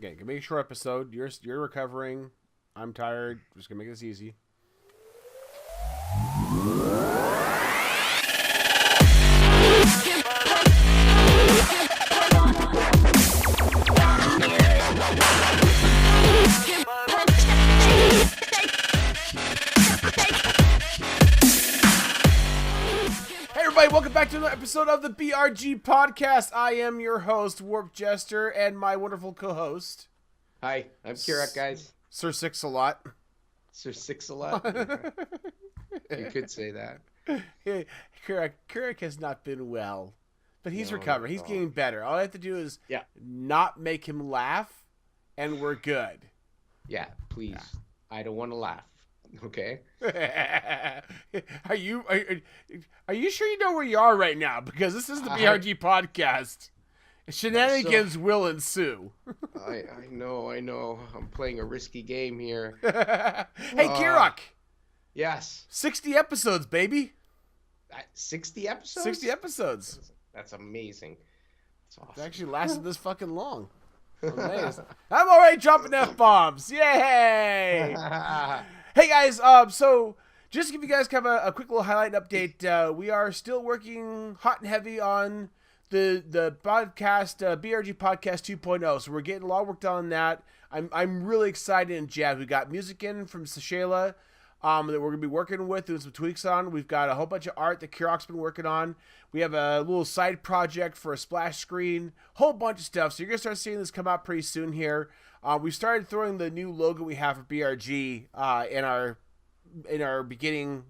Okay, gonna make a short episode. You're recovering. I'm tired. Just gonna make this easy. Welcome back to another episode of the BRG podcast. I am your host, Warp Jester, and my wonderful co-host. Hi, I'm Kirak, guys. Sir Six-a-Lot. Sir Six-a-Lot? You could say that. Hey, Kirak has not been well, but he's recovering. He's getting better. All I have to do is not make him laugh, and we're good. Yeah, please. Yeah. I don't want to laugh. Okay. Are you sure you know where you are right now? Because this is the BRG podcast. Shenanigans will ensue. I know. I'm playing a risky game here. Hey, Kirak. Yes. 60 episodes, baby. 60 episodes? 60 episodes. That's amazing. That's awesome. It actually lasted this fucking long. Amazing. I'm already dropping F-bombs. Yay! Hey guys, so just to give you guys kind of a quick little highlight update, we are still working hot and heavy on the podcast, BRG Podcast 2.0. So we're getting a lot of work done on that. I'm really excited and jazzed. We got music in from Sashayla that we're gonna be working with, doing some tweaks on. We've got a whole bunch of art that Kirak's been working on. We have a little side project for a splash screen, whole bunch of stuff. So you're gonna start seeing this come out pretty soon here. We started throwing the new logo we have for BRG in our beginning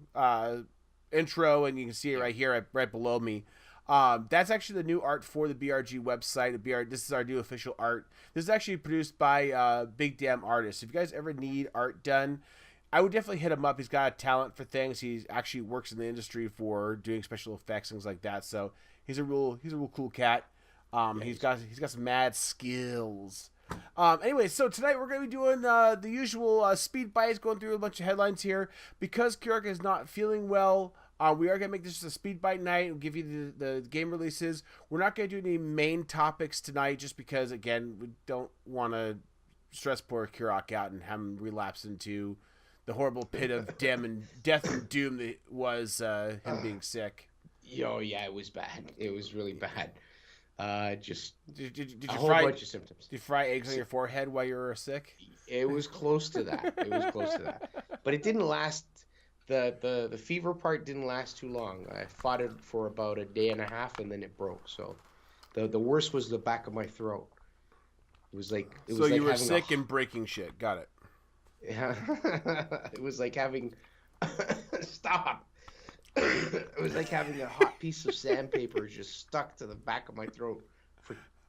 intro, and you can see it right here, right below me. That's actually the new art for the BRG website. This is our new official art. This is actually produced by Big Damn Artist. If you guys ever need art done, I would definitely hit him up. He's got a talent for things. He actually works in the industry for doing special effects, things like that. So he's a real cool cat. He's got some mad skills. Anyway, so tonight we're going to be doing the usual speed bites, going through a bunch of headlines here. Because Kirak is not feeling well, we are going to make this just a speed bite night and give you the game releases. We're not going to do any main topics tonight just because, again, we don't want to stress poor Kirak out and have him relapse into the horrible pit of death and doom that was him being sick. Yeah, it was bad. It was really bad. Just did you a whole bunch of symptoms. Did you fry eggs on your forehead while you were sick? It was close to that. But it didn't last. The fever part didn't last too long. I fought it for about a day and a half, and then it broke. So the worst was the back of my throat. It was like you were sick and breaking shit. Got it. Yeah, it was like having stop. It was like having a hot piece of sandpaper just stuck to the back of my throat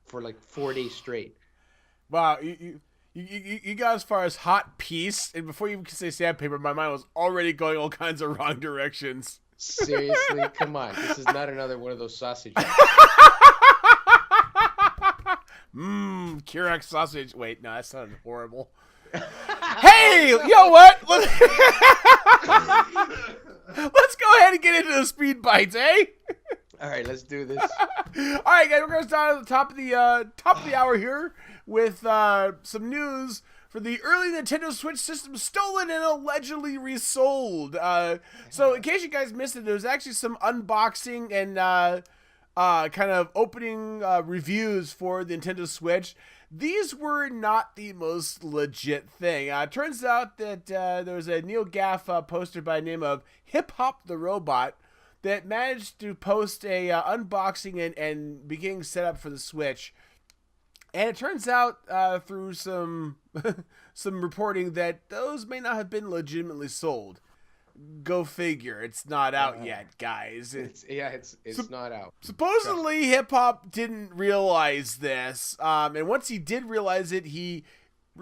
for like 4 days straight. Wow, you got as far as hot piece, and before you could say sandpaper, my mind was already going all kinds of wrong directions. Seriously, come on, this is not another one of those sausages. Kirak sausage. Wait, no, that sounded horrible. Hey, you know what? Let's go ahead and get into the speed bites, eh? All right, let's do this. All right, guys, we're gonna start at the top of the hour here with some news for the early Nintendo Switch system stolen and allegedly resold. So in case you guys missed it, there was actually some unboxing and kind of opening reviews for the Nintendo Switch. These were not the most legit thing. Turns out that there was a NeoGAF poster by the name of Hip Hop the Robot that managed to post a unboxing and beginning setup for the Switch. And it turns out through some some reporting that those may not have been legitimately sold. Go figure. It's not out yet, guys. It's not out. Supposedly, Hip Hop didn't realize this, and once he did realize it, he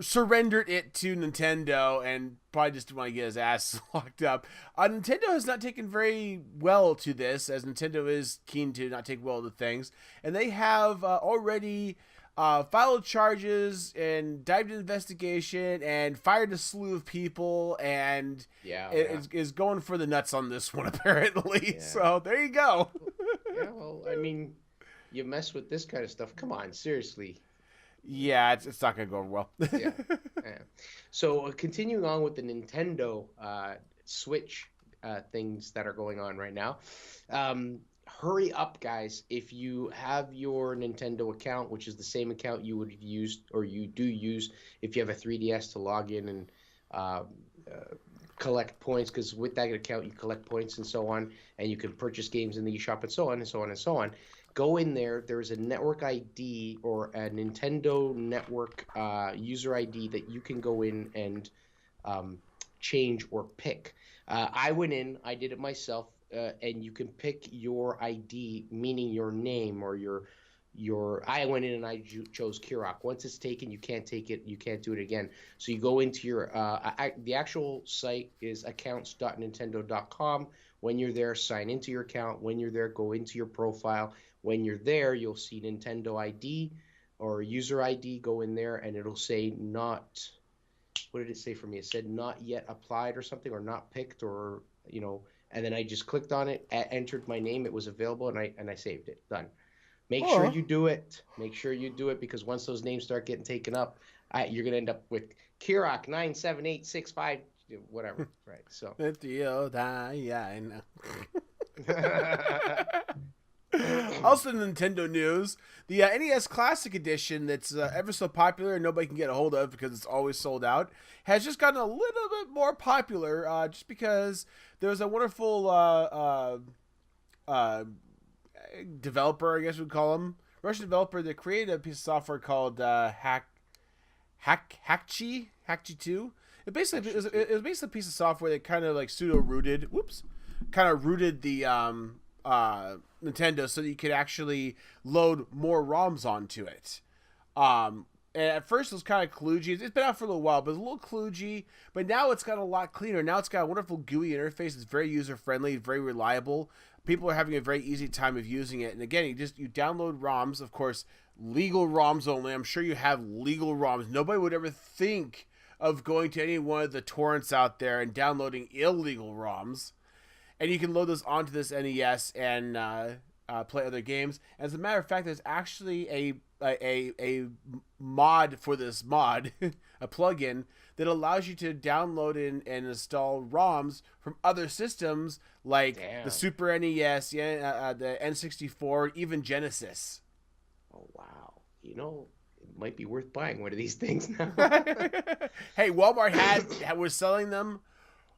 surrendered it to Nintendo and probably just didn't want to get his ass locked up. Nintendo has not taken very well to this, as Nintendo is keen to not take well to things, and they have already filed charges and dived into investigation and fired a slew of people and is going for the nuts on this one apparently. So there you go. Yeah, well, I mean, you mess with this kind of stuff. Come on, seriously. Yeah, it's not gonna go over well. Yeah. Yeah. So continuing on with the Nintendo Switch things that are going on right now. Hurry up, guys! If you have your Nintendo account, which is the same account you would use or you do use if you have a 3DS to log in and uh, uh, collect points, because with that account you collect points and so on, and you can purchase games in the eShop and so on and so on and so on. Go in there. There's a network ID or a Nintendo network user ID that you can go in and um, change or pick. I went in, I did it myself, and you can pick your ID, meaning your name or your. I went in and I chose Kirok. Once it's taken, you can't take it. You can't do it again. So you go into your. The actual site is accounts.nintendo.com. When you're there, sign into your account. When you're there, go into your profile. When you're there, you'll see Nintendo ID or user ID. Go in there, and it'll say not. What did it say for me? It said not yet applied or something, or not picked, or And then I just clicked on it, entered my name. It was available, and I saved it. Done. Make sure you do it. Make sure you do it, because once those names start getting taken up, you're gonna end up with Kirok 97865, whatever. Right. So. Also, Nintendo news: the NES Classic Edition, that's ever so popular and nobody can get a hold of because it's always sold out, has just gotten a little bit more popular. Just because there's a wonderful developer, I guess we'd call him, Russian developer, that created a piece of software called Hackchi 2. It was basically a piece of software that kind of like pseudo rooted. Kind of rooted the Nintendo so that you could actually load more ROMs onto it. And at first it was kind of kludgy. It's been out for a little while, but it's a little kludgy. But now it's got a lot cleaner. Now it's got a wonderful GUI interface. It's very user friendly, very reliable. People are having a very easy time of using it. And again, you download ROMs, of course, legal ROMs only. I'm sure you have legal ROMs. Nobody would ever think of going to any one of the torrents out there and downloading illegal ROMs. And you can load those onto this NES and play other games. As a matter of fact, there's actually a mod for this mod, a plugin that allows you to download and install ROMs from other systems like the Super NES, the N64, even Genesis. Oh wow! It might be worth buying one of these things now. Hey, Walmart was selling them.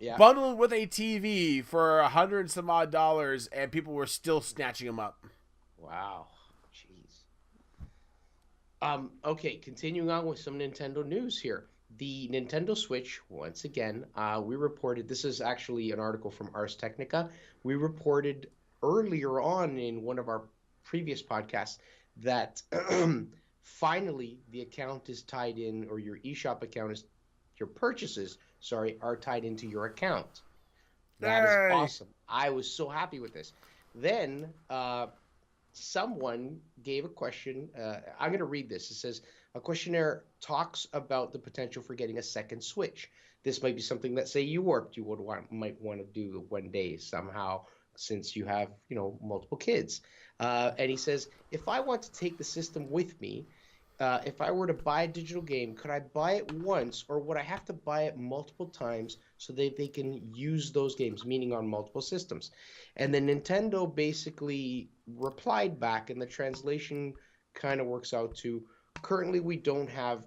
Yeah. Bundled with a TV for $100 and some odd, and people were still snatching them up. Wow, jeez. Okay, continuing on with some Nintendo news here. The Nintendo Switch, once again, we reported. This is actually an article from Ars Technica. We reported earlier on in one of our previous podcasts that finally the account is tied in, or your eShop account is, your purchases, are tied into your account. That is awesome. I was so happy with this. Then someone gave a question. I'm going to read this. It says, a questionnaire talks about the potential for getting a second Switch. This might be something that, say, you might want to do one day somehow, since you have, multiple kids. And he says, if I want to take the system with me, if I were to buy a digital game, could I buy it once, or would I have to buy it multiple times so that they can use those games, meaning on multiple systems? And then Nintendo basically replied back, and the translation kind of works out to, currently we don't have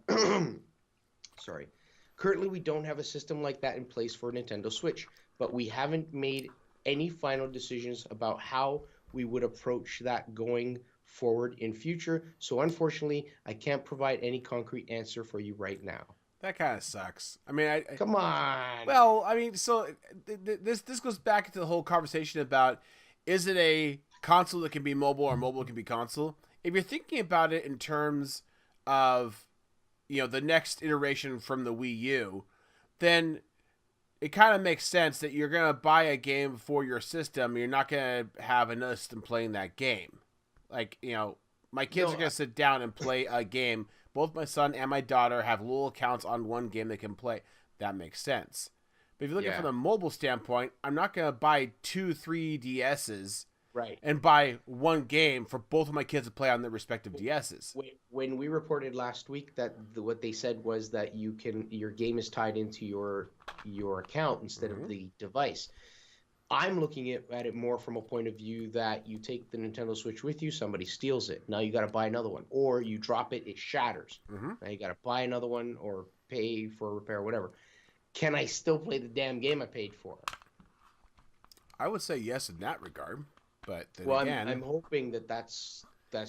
currently we don't have a system like that in place for Nintendo Switch, but we haven't made any final decisions about how we would approach that going forward in future. So unfortunately, I can't provide any concrete answer for you right now. That kind of sucks. I mean, come on. Well, I mean, so this goes back to the whole conversation about, is it a console that can be mobile or mobile can be console? If you're thinking about it in terms of, the next iteration from the Wii U, then it kind of makes sense that you're going to buy a game for your system. You're not going to have another system playing that game. Like, my kids are going to sit down and play a game. Both my son and my daughter have little accounts on one game they can play. That makes sense. But if you're looking from the mobile standpoint, I'm not going to buy 2 3DSs Right. and buy one game for both of my kids to play on their respective DSs. When we reported last week that what they said was that your game is tied into your account instead of the device. I'm looking at it more from a point of view that you take the Nintendo Switch with you, somebody steals it. Now you got to buy another one, or you drop it, it shatters. Now you got to buy another one or pay for a repair, whatever. Can I still play the damn game I paid for? I would say yes in that regard, but then Well, again, I'm hoping that's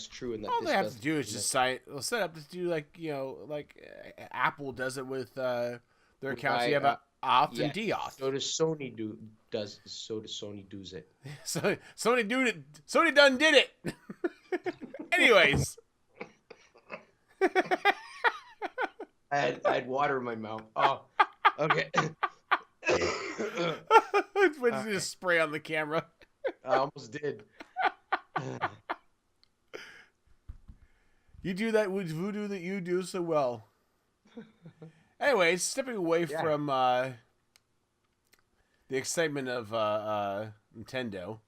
true and that all this they have does. to do is just set up to do like Apple does it with their accounts. You have a auth and deauth. So does Sony does it. So Sony done did it. Anyways. I had water in my mouth. Oh, okay. What did you just spray on the camera? I almost did. You do that with voodoo that you do so well. Anyways, stepping away from the excitement of Nintendo.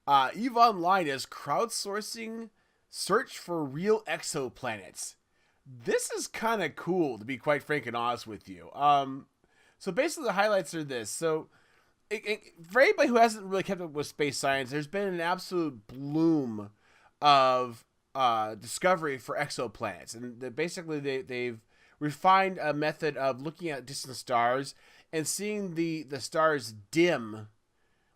EVE Online is crowdsourcing search for real exoplanets. This is kind of cool, to be quite frank and honest with you. So basically the highlights are this. So for anybody who hasn't really kept up with space science, there's been an absolute bloom of discovery for exoplanets. And basically they've refined a method of looking at distant stars and seeing the stars dim,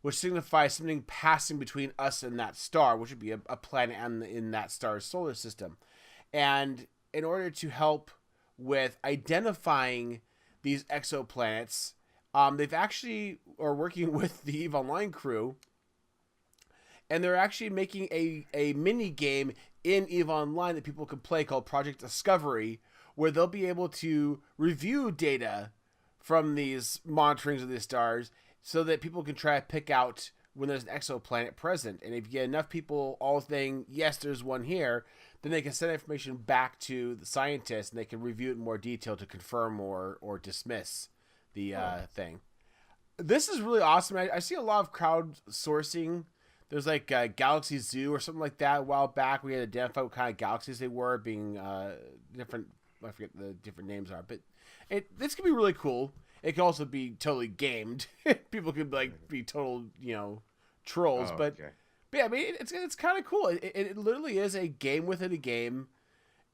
which signifies something passing between us and that star, which would be a planet in that star's solar system. And in order to help with identifying these exoplanets, they've actually are working with the EVE Online crew, and they're actually making a mini game in EVE Online that people can play called Project Discovery, where they'll be able to review data from these monitorings of the stars so that people can try to pick out when there's an exoplanet present. And if you get enough people all saying, yes, there's one here, then they can send information back to the scientists and they can review it in more detail to confirm or dismiss the thing. This is really awesome. I see a lot of crowdsourcing. There's like Galaxy Zoo or something like that a while back. We had identified what kind of galaxies they were, being different. I forget the different names are, but this could be really cool. It can also be totally gamed. People could be total, trolls. But yeah, I mean, it's kind of cool. It literally is a game within a game,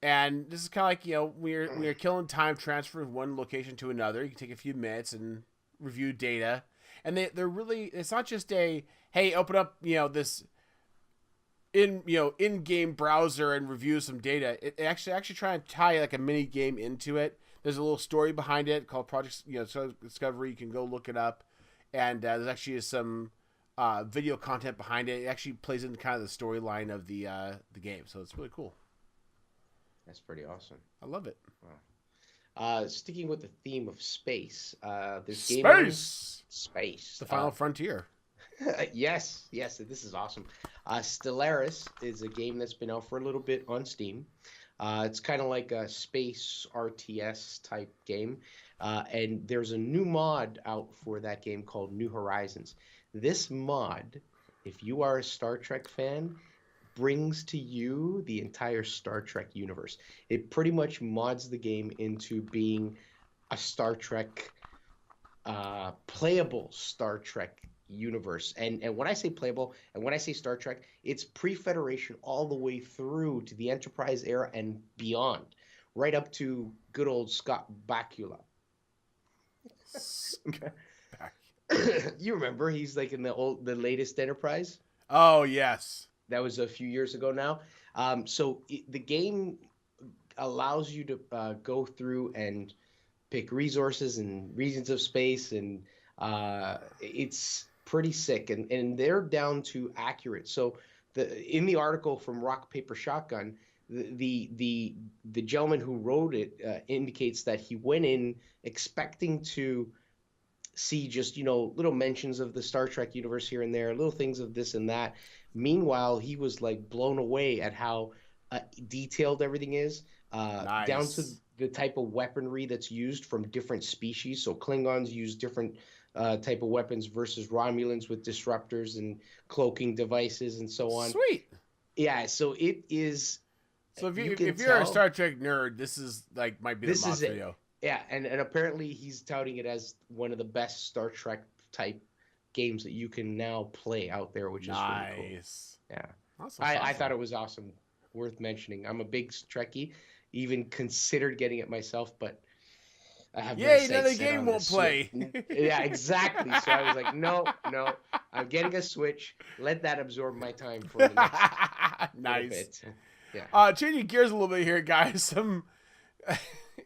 and this is kind of like we're killing time transfer from one location to another. You can take a few minutes and review data, and they're really. It's not just a hey, open up this in-game browser and review some data. It actually try to tie like a mini game into it. There's a little story behind it called Project Discovery. You can go look it up, and there's actually some video content behind it. It actually plays into kind of the storyline of the game, so it's really cool. That's pretty awesome. I love it. Wow. Sticking with the theme of space, there's Space. The Final Frontier. Yes, this is awesome. Stellaris is a game that's been out for a little bit on Steam. It's kind of like a space RTS type game, and there's a new mod out for that game called New Horizons. This mod, if you are a Star Trek fan, brings to you the entire Star Trek universe. It pretty much mods the game into being a Star Trek, playable Star Trek universe. And when I say playable and when I say Star Trek, it's pre-Federation all the way through to the Enterprise era and beyond, right up to good old Scott Bakula. You remember he's like in the latest Enterprise? Oh yes, that was a few years ago now. The game allows you to go through and pick resources and regions of space, and it's pretty sick, and they're down to accurate. So in the article from Rock Paper Shotgun, the gentleman who wrote it indicates that he went in expecting to see just little mentions of the Star Trek universe here and there, little things of this and that. Meanwhile, he was like blown away at how detailed everything is, nice. Down to the type of weaponry that's used from different species. So Klingons use different type of weapons versus Romulans with disruptors and cloaking devices and so on. Sweet. Yeah, so it is. So You can if you're a tell Star Trek nerd, this is like might be the this mod is for it. you. Yeah, and apparently he's touting it as one of the best Star Trek type games that you can now play out there, which is really cool. Nice. Yeah, Awesome. I thought it was awesome, worth mentioning. I'm a big Trekkie, even considered getting it myself, but I have my Yay, sights another set game on won't the play. Yeah, exactly. So I was like, no, I'm getting a Switch. Let that absorb my time for the next little Nice. bit. Yeah. Changing gears a little bit here, guys. Some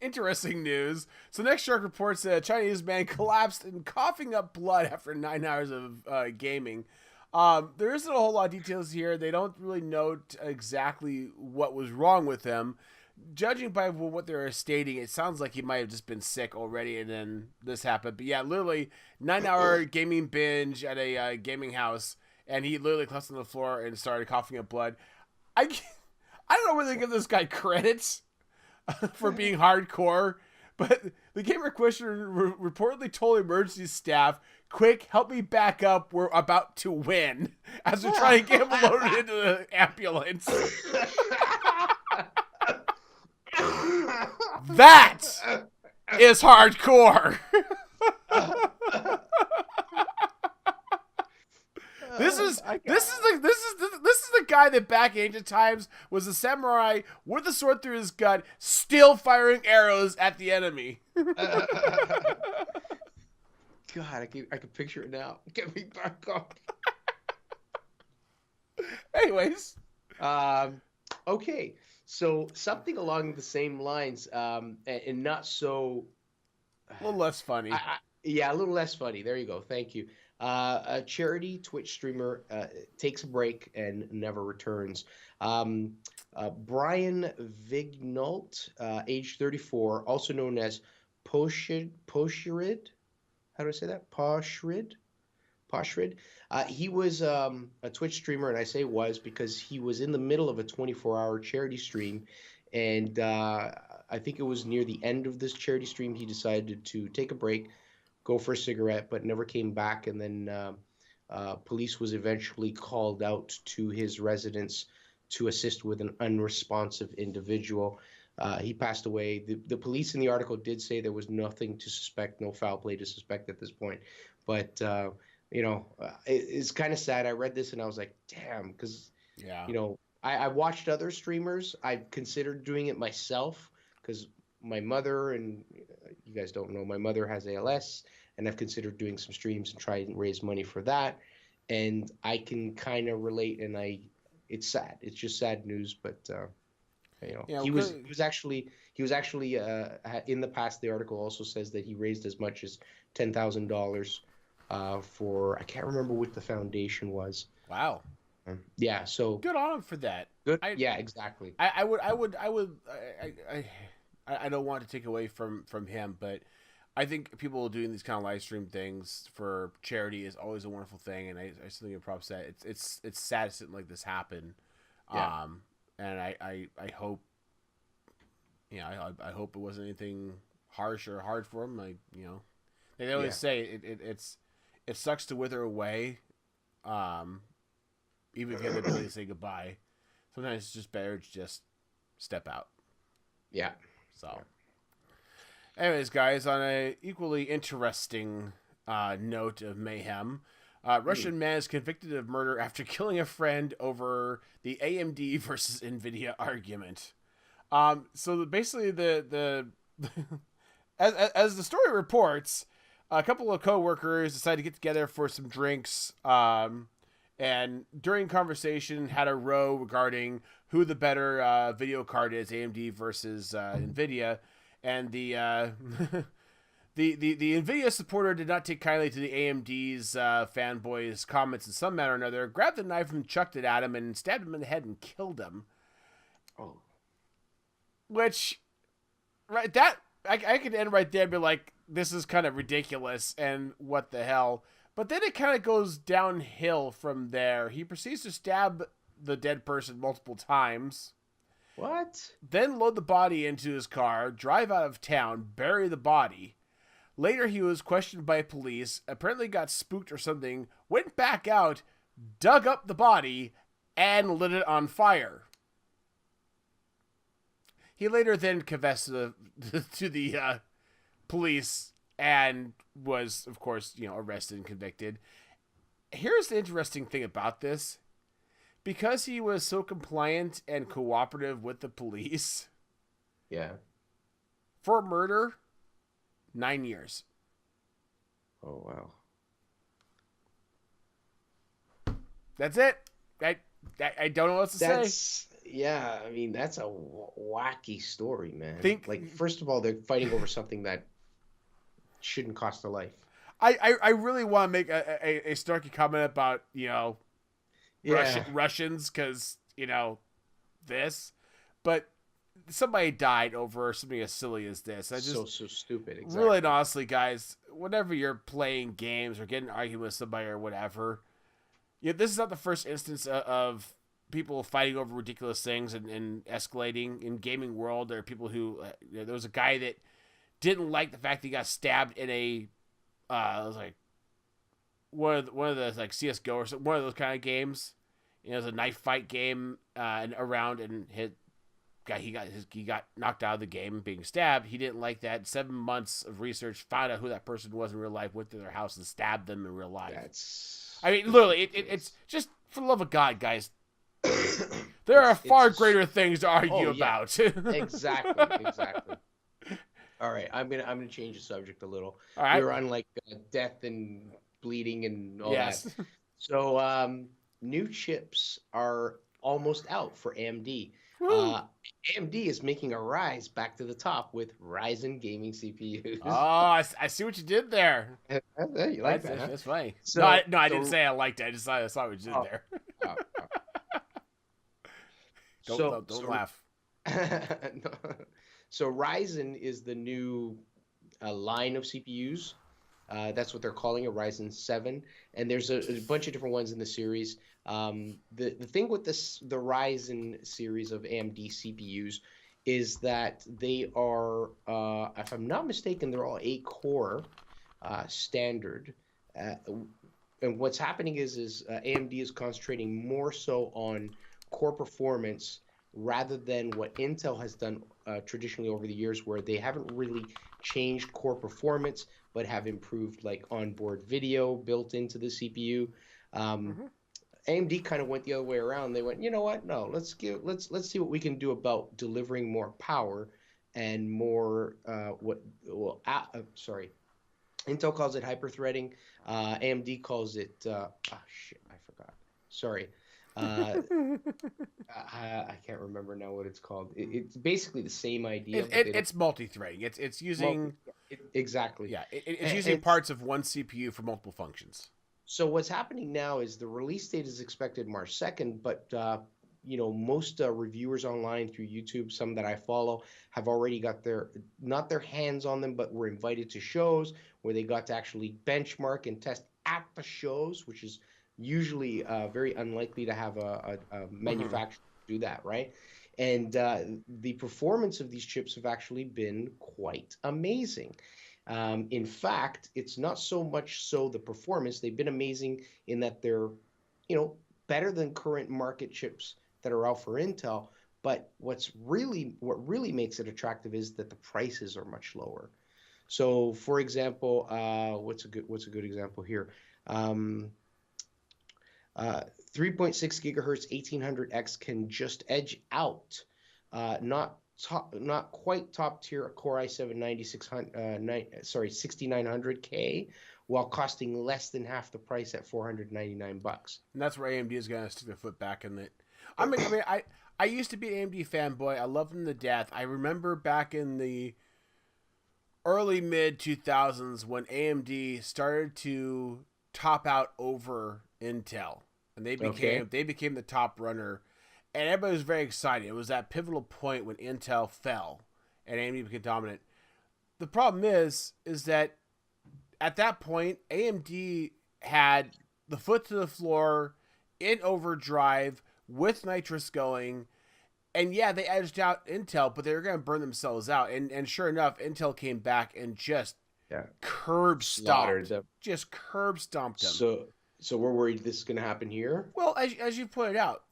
interesting news. So next shark reports that a Chinese man collapsed and coughing up blood after 9 hours of gaming. There isn't a whole lot of details here. They don't really note exactly what was wrong with him. Judging by what they're stating, it sounds like he might have just been sick already and then this happened. But yeah, literally 9-hour gaming binge at a gaming house, and he literally collapsed on the floor and started coughing up blood. I don't know whether to give this guy credit for being hardcore, but the gamer questioner reportedly told emergency staff, "Quick, help me back up. We're about to win," as they're trying to get him loaded into the ambulance. That is hardcore. This is the guy that back in ancient times was a samurai with a sword through his gut, still firing arrows at the enemy. God, I can picture it now. Get me back up. Anyways, okay, so something along the same lines, and not so. a little less funny. Yeah, a little less funny. There you go. Thank you. A charity Twitch streamer takes a break and never returns. Brian Vignault, age 34, also known as Poshrid. How do I say that? Poshrid. He was a Twitch streamer, and I say was because he was in the middle of a 24-hour charity stream, and I think it was near the end of this charity stream he decided to take a break, go for a cigarette, but never came back, and then police was eventually called out to his residence to assist with an unresponsive individual. He passed away. The police in the article did say there was nothing to suspect, no foul play to suspect at this point, but it's kind of sad. I read this and I was like, damn, because I watched other streamers. I've considered doing it myself because my mother, and you guys don't know, my mother has ALS, and I've considered doing some streams and try and raise money for that. And I can kind of relate, and it's sad. It's just sad news, but he was actually in the past. The article also says that he raised as much as $10,000 for, I can't remember what the foundation was. Wow. Yeah, so good on him for that. Good. Yeah, exactly. I don't want to take away from him, but I think people doing these kind of live stream things for charity is always a wonderful thing, and I still give props to that. It's sad to something like this happen. Yeah. And I hope, I hope it wasn't anything harsh or hard for him. They always say it sucks to wither away, even if you have the ability to say goodbye. Sometimes it's just better to just step out. Yeah. So, anyways, guys, on a equally interesting note of mayhem, Russian man is convicted of murder after killing a friend over the AMD versus NVIDIA argument. So basically, as the story reports, a couple of co-workers decided to get together for some drinks, and during conversation had a row regarding who the better video card is, AMD versus NVIDIA, and the NVIDIA supporter did not take kindly to the AMD's fanboy's comments in some manner or another, grabbed the knife and chucked it at him and stabbed him in the head and killed him. Oh. Which, right, that, I could end right there and be like, this is kind of ridiculous and what the hell. But then it kind of goes downhill from there. He proceeds to stab the dead person multiple times. What? Then load the body into his car, drive out of town, bury the body. Later, he was questioned by police, apparently got spooked or something, went back out, dug up the body, and lit it on fire. He later then confessed to the police and was, of course, arrested and convicted. Here's the interesting thing about this. Because he was so compliant and cooperative with the police. Yeah. For murder, 9 years. Oh, wow. That's it. I don't know what else to say. Yeah, I mean, that's a wacky story, man. Like, first of all, they're fighting over something that shouldn't cost a life. I really want to make a snarky comment about, Russians, because, this. But somebody died over something as silly as this. So stupid, exactly. Really and honestly, guys, whenever you're playing games or getting an argument with somebody or whatever, this is not the first instance of people fighting over ridiculous things and escalating in gaming world. There are people who, there was a guy that didn't like the fact that he got stabbed in a, it was like one of the like CS:GO or something, one of those kind of games. It was a knife fight game and he got knocked out of the game being stabbed. He didn't like that. 7 months of research, found out who that person was in real life, went to their house and stabbed them in real life. I mean, literally, it's just for the love of God, guys. There are far greater things to argue about. Exactly. All right, I'm gonna change the subject a little. All right. We're on death and bleeding and all that. So new chips are almost out for AMD. AMD is making a rise back to the top with Ryzen gaming CPUs. Oh, I see what you did there. You like that? That's funny. So, I didn't say I liked it. I just saw what you did there. Don't laugh. No. So Ryzen is the new line of CPUs. That's what they're calling it, Ryzen 7. And there's a bunch of different ones in the series. The thing with the Ryzen series of AMD CPUs is that they are, if I'm not mistaken, they're all 8-core standard. And what's happening is AMD is concentrating more so on core performance rather than what Intel has done traditionally over the years, where they haven't really changed core performance but have improved like onboard video built into the CPU. AMD kind of went the other way around. They went, you know what? No, let's see what we can do about delivering more power and more Intel calls it hyper-threading. AMD calls it I forgot. Sorry. I can't remember now what it's called. It's basically the same idea. It's multi-threading. It's using exactly. Yeah, it's using parts of one CPU for multiple functions. So what's happening now is the release date is expected March 2nd, but most reviewers online through YouTube, some that I follow, have already got not their hands on them, but were invited to shows where they got to actually benchmark and test at the shows, which is usually very unlikely to have a manufacturer do that, right? And the performance of these chips have actually been quite amazing. In fact, it's not so much so the performance. They've been amazing in that they're, better than current market chips that are out for Intel. But what really makes it attractive is that the prices are much lower. So, for example, what's a good example here? 3.6 gigahertz 1800X can just edge out, not quite top tier Core i7 6900K, while costing less than half the price at $499. And that's where AMD is going to stick their foot back in it. I used to be an AMD fanboy. I love them to death. I remember back in the early mid 2000s when AMD started to top out over Intel, and they became the top runner. And everybody was very excited. It was that pivotal point when Intel fell and AMD became dominant. The problem is that at that point, AMD had the foot to the floor in overdrive with nitrous going. And yeah, they edged out Intel, but they were going to burn themselves out. And sure enough, Intel came back and just Yeah. curb Slaughtered stomped, them. just curb stomped them. So we're worried this is going to happen here. Well, as you pointed out,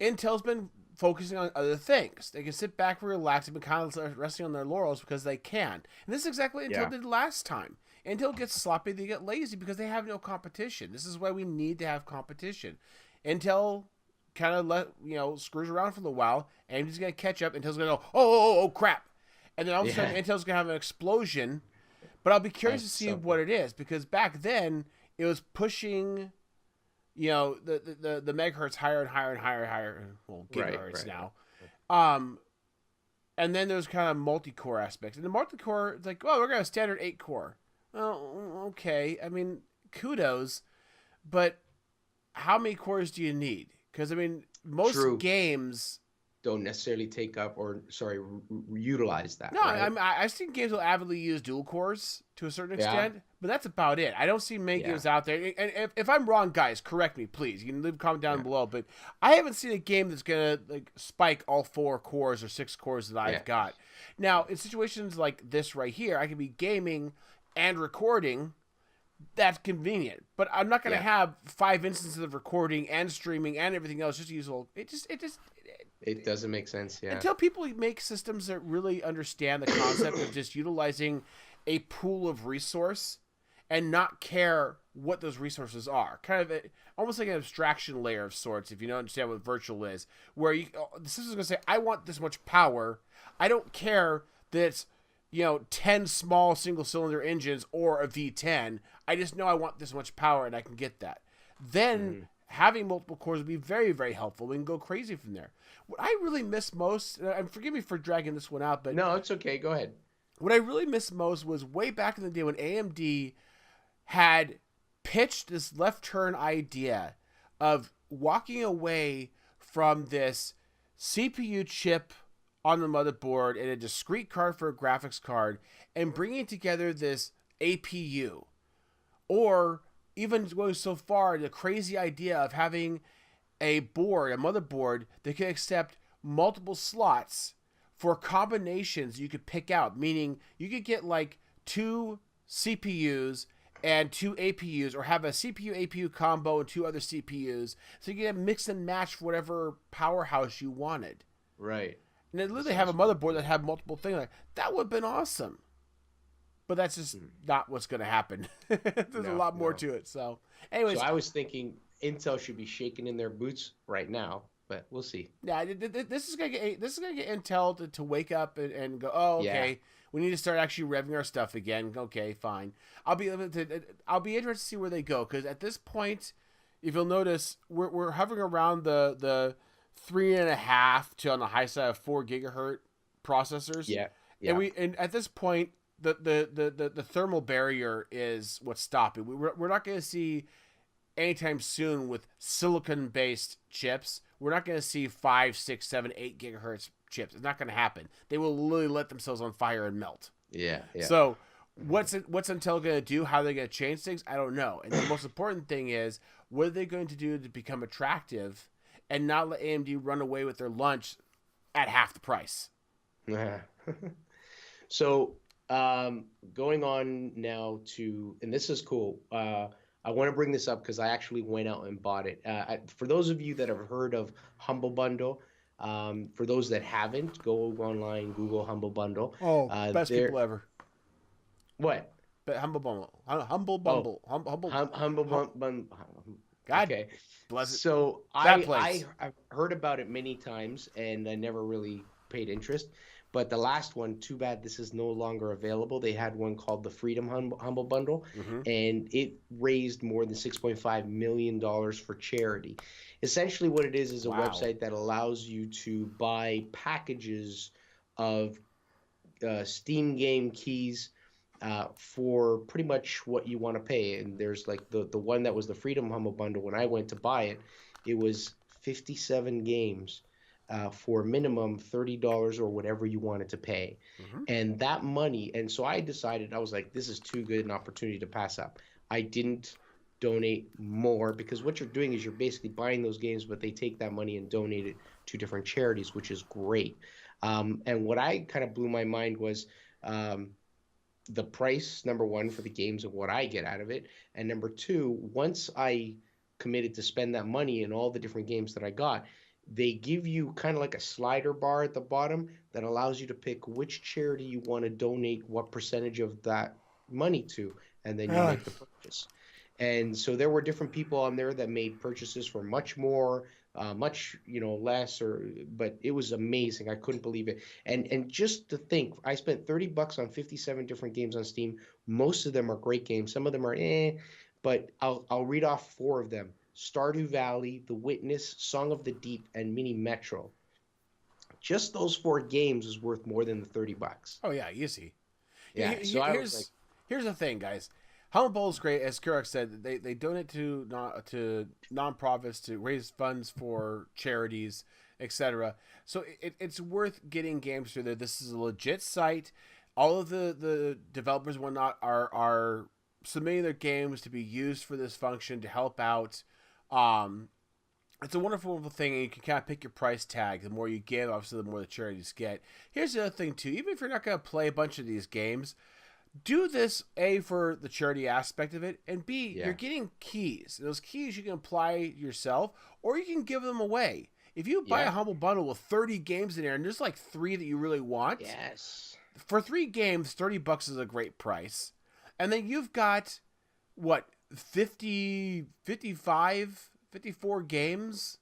Intel's been focusing on other things. They can sit back and relax and be kind of resting on their laurels because they can. And this is exactly what Intel did last time. Intel gets sloppy, they get lazy because they have no competition. This is why we need to have competition. Intel kind of screws around for a little while, and AMD's going to catch up. Intel's going to go, oh, crap. And then all of a sudden, Intel's going to have an explosion. But I'll be curious to see what it is, because back then, it was pushing, the megahertz higher and higher and higher and higher. Well, gigahertz now. And then there's kind of multi-core aspects. And the multi-core, it's like, we're going to have standard 8-core. Well, okay. I mean, kudos. But how many cores do you need? Because, I mean, most games don't necessarily take up utilize that. No, right? I've seen games will avidly use dual cores to a certain extent, but that's about it. I don't see many games out there. And if I'm wrong, guys, correct me, please. You can leave a comment down below. But I haven't seen a game that's gonna spike all 4 cores or 6 cores that I've got. Now, in situations like this right here, I can be gaming and recording. That's convenient, but I'm not going to have 5 instances of recording and streaming and everything else just to use It doesn't make sense, until people make systems that really understand the concept of just utilizing a pool of resource and not care what those resources are. Kind of almost like an abstraction layer of sorts, if you don't understand what virtual is, where the system's going to say, I want this much power. I don't care that it's 10 small single-cylinder engines or a V10. I just know I want this much power, and I can get that. Then having multiple cores would be very, very helpful. We can go crazy from there. What I really miss most, and forgive me for dragging this one out, but no, it's okay. Go ahead. What I really miss most was way back in the day when AMD had pitched this left turn idea of walking away from this CPU chip on the motherboard and a discrete card for a graphics card and bringing together this APU, or even going so far, the crazy idea of having a motherboard that can accept multiple slots for combinations you could pick out, meaning you could get 2 CPUs and 2 APUs, or have a CPU APU combo and 2 other CPUs, so you can mix and match for whatever powerhouse you wanted. Right. And they literally have a motherboard that had multiple things. That would have been awesome. But that's just not what's going to happen. There's a lot more to it. So, anyways. So I was thinking Intel should be shaking in their boots right now, but we'll see. Yeah, this is going to get Intel to wake up and go, oh, okay, we need to start actually revving our stuff again. Okay, fine. I'll be interested to see where they go, because at this point, if you'll notice, we're hovering around the 3.5 to, on the high side, of 4 gigahertz processors. Yeah. And at this point, the thermal barrier is what's stopping. We're not going to see anytime soon with silicon-based chips. We're not going to see 5, 6, 7, 8 gigahertz chips. It's not going to happen. They will literally let themselves on fire and melt. Yeah. So what's Intel going to do? How are they going to change things? I don't know. And the most important thing is, what are they going to do to become attractive and not let AMD run away with their lunch at half the price? So going on now to, and this is cool. I want to bring this up because I actually went out and bought it. For those of you that have heard of Humble Bundle, for those that haven't, go online, Google Humble Bundle. Oh, best people ever. What? But Humble Bundle. Humble Bundle. Humble Bundle. God okay. bless it. So I've heard about it many times, and I never really paid interest. But the last one, too bad this is no longer available. They had one called the Freedom Humble Bundle, and it raised more than $6.5 million for charity. Essentially what it is a website that allows you to buy packages of Steam game keys for pretty much what you want to pay. And there's the one that was the Freedom Humble Bundle. When I went to buy it, it was 57 games. For a minimum $30 or whatever you wanted to pay. And that money, and so I decided, I was like, this is too good an opportunity to pass up. I didn't donate more, because what you're doing is you're basically buying those games, but they take that money and donate it to different charities, which is great. And what I kind of blew my mind was the price, number one, for the games and what I get out of it, and number two, once I committed to spend that money in all the different games that I got, they give you kind of like a slider bar at the bottom that allows you to pick which charity you want to donate what percentage of that money to, and then you Ah, make the purchase. And so there were different people on there that made purchases for much more, much less, but it was amazing. I couldn't believe it. And just to think, I spent $30 on 57 different games on Steam. Most of them are great games. Some of them are but I'll read off four of them: Stardew Valley, The Witness, Song of the Deep, and Mini Metro. Just those four games is worth more than the $30. oh yeah, easy. Yeah, so I was like, Here's the thing, guys. Humble Bowl is great, as Kurok said. They donate to nonprofits to raise funds for charities, etc. So it's worth getting games through there. This is a legit site. All of the developers and whatnot are submitting their games to be used for this function to help out. Um, it's a wonderful thing, and you can kind of pick your price tag. The more you give, obviously, the more the charities get. Here's the other thing too. Even if you're not going to play a bunch of these games, do this A, for the charity aspect of it, and B, yeah, you're getting keys. Those keys you can apply yourself, or you can give them away. If you buy a yeah, Humble Bundle with 30 games in there, and there's like 3 that you really want, yes, for 3 games, $30 is a great price. And then you've got, what, 50, 55, 54 games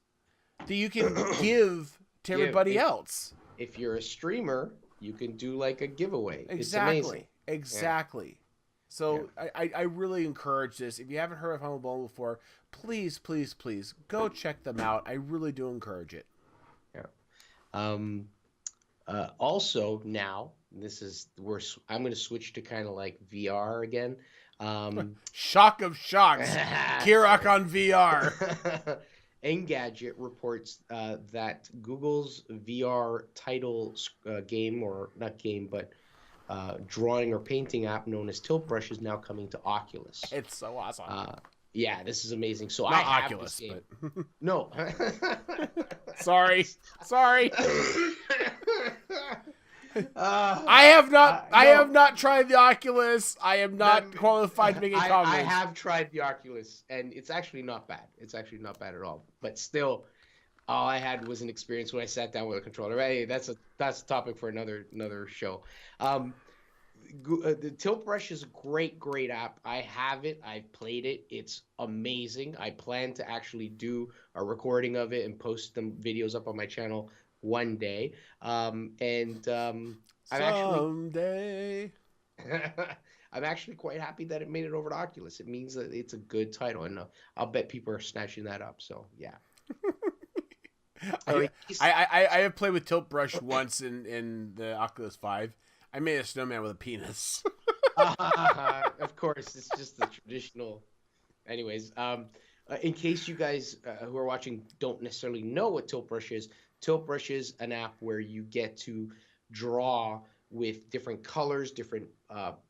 that you can give to give everybody else. if you're a streamer, you can do like a giveaway. It's amazing. Exactly. Yeah, Exactly. yeah, So I really encourage this. If you haven't heard of Humble Bundle before, please, please, please go check them out. I really do encourage it. yeah. Um, Also now, I'm going to switch to kind of like VR again. Um, Shock of shocks. Kirok sorry. on VR. Engadget reports that Google's VR title game, or not game, but drawing or painting app known as Tilt Brush, is now coming to Oculus. It's so awesome. Yeah, this is amazing. So I Not have Oculus, this game. but No. sorry. Sorry. Uh, I have not I no. have not tried the Oculus. I am not qualified to make a I comment. have tried the Oculus, and it's actually not bad. It's actually not bad at all. But still, all I had was an experience when I sat down with a controller. Hey, that's a topic for another show. The Tilt Brush is a great app. I have it. I've played it. It's amazing. I plan to actually do a recording of it and post them videos up on my channel one day. I'm actually Someday. I'm actually quite happy that it made it over to Oculus. It means that it's a good title, and I'll bet people are snatching that up. So yeah. Or I, at least- I have played with Tilt Brush once in the Oculus 5. I made a snowman with a penis. of course, it's just the traditional. Anyways, in case you guys who are watching don't necessarily know what Tilt Brush is an app where you get to draw with different colors, different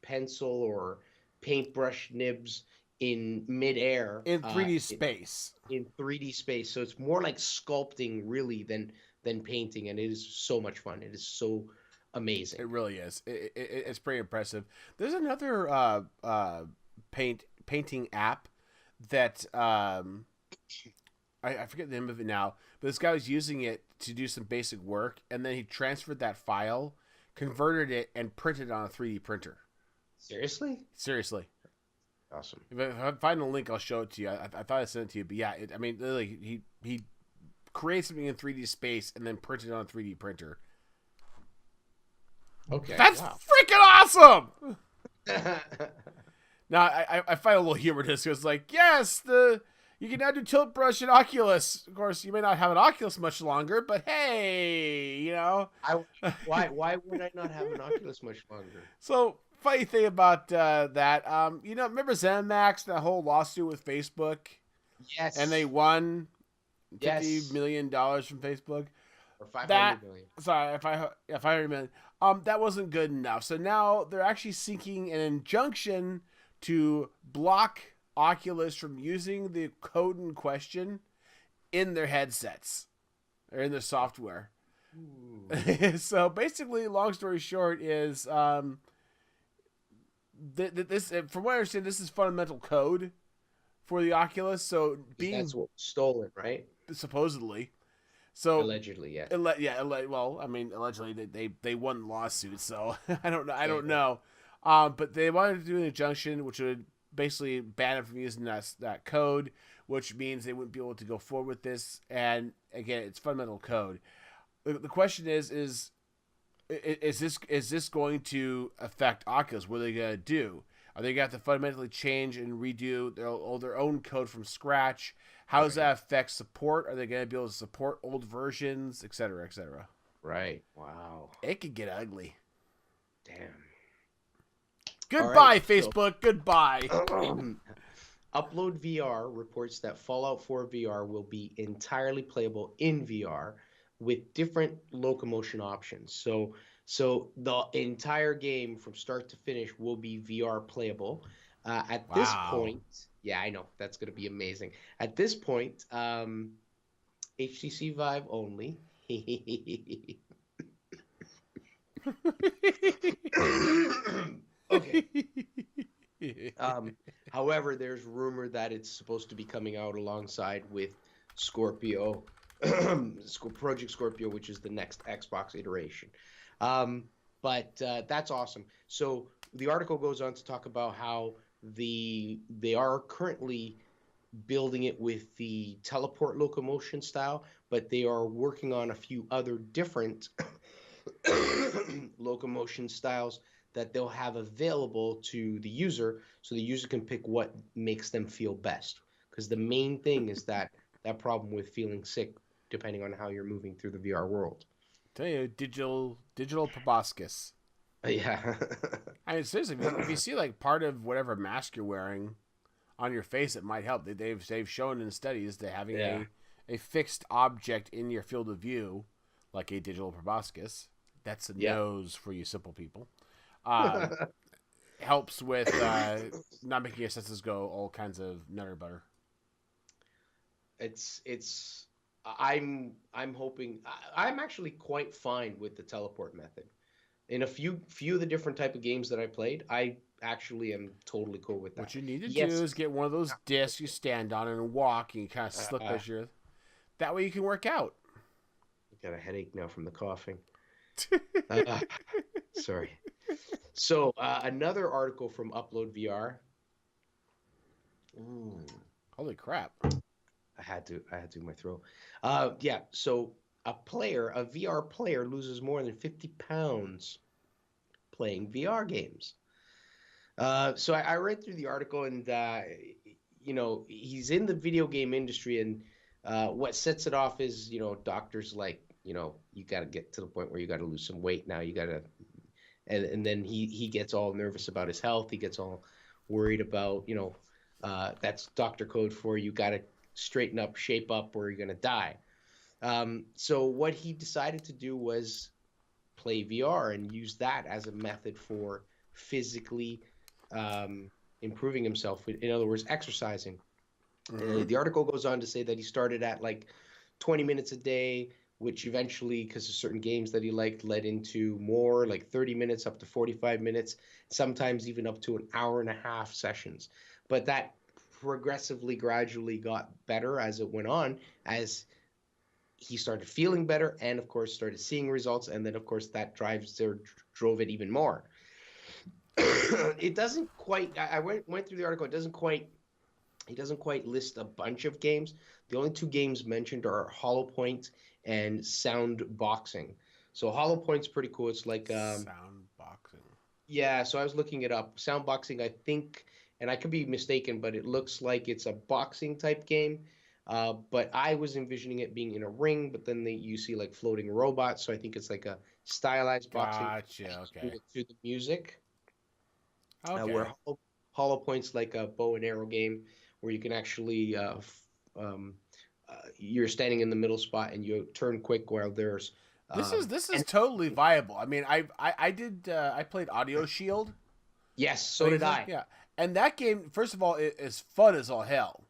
pencil or paintbrush nibs in midair In 3D space. in 3D space. So it's more like sculpting really than painting, and it is so much fun. It is so amazing. It really is. It's pretty impressive. There's another painting app that I forget the name of it now, but this guy was using it to do some basic work, and then he transferred that file, converted it, and printed it on a 3D printer. Seriously? Seriously. Awesome. If I find the link, I'll show it to you. I thought I sent it to you, but yeah, I mean, literally, he created something in 3D space and then printed it on a 3D printer. Okay. That's wow. freaking awesome! Now, I find a little humor to this. It's like, yes, you can now do Tilt Brush and Oculus. Of course, you may not have an Oculus much longer, but hey, Why would I not have an Oculus much longer? So, funny thing about that, remember ZeniMax, that whole lawsuit with Facebook? Yes. And they won Yes. $50 million from Facebook? Or 500 million. Sorry, if I 500 million. That wasn't good enough. So now they're actually seeking an injunction to block Oculus from using the code in question in their headsets or in their software. So basically, long story short, is this, from what I understand, this is fundamental code for the Oculus. So That's being what was stolen, right? supposedly, so Allegedly, yeah. well, I mean, allegedly they won the lawsuit, so I don't know. I Yeah, don't yeah. know. But they wanted to do an injunction, which would basically ban them from using that code, which means they wouldn't be able to go forward with this. And again, it's fundamental code. The question is this going to affect Oculus? What are they going to do? Are they going to have to fundamentally change and redo their own code from scratch? How does Right. that affect support? Are they going to be able to support old versions, et cetera, et cetera? Right. Wow. It could get ugly. Damn. All right. Goodbye, Facebook. Goodbye. Upload VR reports that Fallout 4 VR will be entirely playable in VR with different locomotion options. So the entire game from start to finish will be VR playable. At this Wow. point, yeah, I know that's going to be amazing. At this point, HTC Vive only. Okay. However, there's rumor that it's supposed to be coming out alongside with Scorpio, Project Scorpio, which is the next Xbox iteration. But that's awesome. So the article goes on to talk about how they are currently building it with the teleport locomotion style, but they are working on a few other different locomotion styles that they'll have available to the user so the user can pick what makes them feel best. Because the main thing is that problem with feeling sick depending on how you're moving through the VR world. Tell you, digital proboscis. Yeah. I mean, seriously, if you see like part of whatever mask you're wearing on your face, it might help. They've shown in studies that having Yeah. a fixed object in your field of view, like a digital proboscis, that's a Yeah. nose for you simple people, helps with not making your senses go all kinds of nutter butter. I'm hoping I'm actually quite fine with the teleport method. In a few of the different type of games that I played, I actually am totally cool with that. What you need to do Yes. is get one of those discs you stand on and walk, and you kind of slip as you're. That way you can work out. Got a headache now from the coughing. Sorry. So another article from Upload VR. Holy crap! I had to my throat. Yeah. So a VR player, loses more than 50 pounds playing VR games. So I read through the article, and he's in the video game industry, and what sets it off is doctors like you got to get to the point where you got to lose some weight now. You got to, and then he gets all nervous about his health. He gets all worried about that's doctor code for you got to straighten up, shape up, or you're gonna die. So what he decided to do was play VR and use that as a method for physically improving himself. In other words, exercising. The article goes on to say that he started at like 20 minutes a day, which eventually, because of certain games that he liked, led into more, like 30 minutes up to 45 minutes, sometimes even up to an hour and a half sessions. But that progressively, gradually got better as it went on, as he started feeling better and, of course, started seeing results. And then, of course, that drove it even more. It doesn't quite, I went through the article, he doesn't quite list a bunch of games. The only two games mentioned are Hollow Point and Sound Boxing. So Hollow Point's pretty cool. It's like sound boxing. Yeah, so I was looking it up. Sound Boxing, I think, and I could be mistaken, but it looks like it's a boxing type game. But I was envisioning it being in a ring, but then you see like floating robots, so I think it's like a stylized boxing. Gotcha. Okay. To the music. Okay. Where Hollow Point's like a bow and arrow game where you can actually you're standing in the middle spot and you turn quick while there's this is totally viable. I mean, I played Audio Shield. Yes, so did I. Yeah, and that game, first of all, is fun as all hell.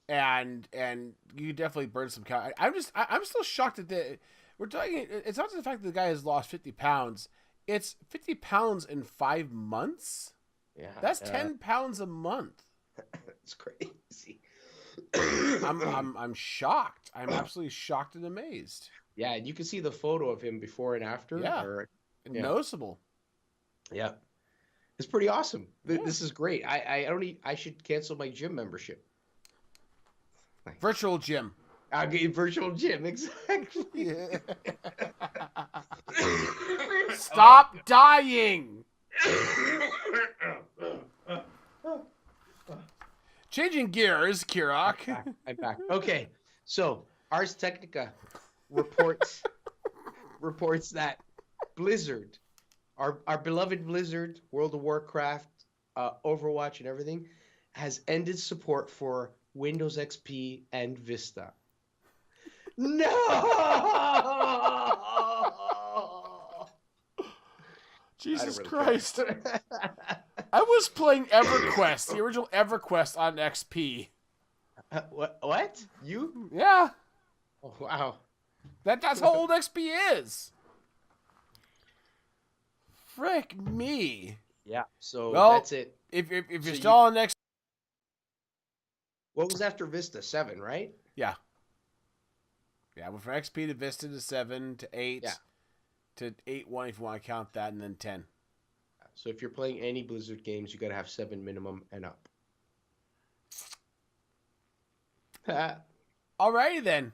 Yeah. And you definitely burn some calories. I'm still shocked that we're talking. It's not just the fact that the guy has lost 50 pounds. It's 50 pounds in 5 months. Yeah, That's 10 pounds a month. it's crazy. I'm shocked. I'm absolutely shocked and amazed. Yeah, and you can see the photo of him before and after. Yeah, Or yeah, noticeable. yeah, it's pretty awesome. Yeah, This is great. I don't. I should cancel my gym membership. virtual gym. I'll get a virtual gym exactly. Yeah. Stop dying. Changing gears, Kirok. I'm back. Okay, so Ars Technica reports that Blizzard, our beloved Blizzard, World of Warcraft, Overwatch, and everything, has ended support for Windows XP and Vista. No! Jesus really Christ. I was playing EverQuest, the original EverQuest on XP. What? You? Yeah. Oh, wow. That's how old XP is. Frick me. Yeah. So Well, that's it. If you're So still on XP. What was after Vista? 7, right? Yeah. Yeah, went from XP to Vista to 7 to 8 Yeah. to 8.1 if you want to count that, and then 10. So if you're playing any Blizzard games, you got to have 7 minimum and up. Alrighty then.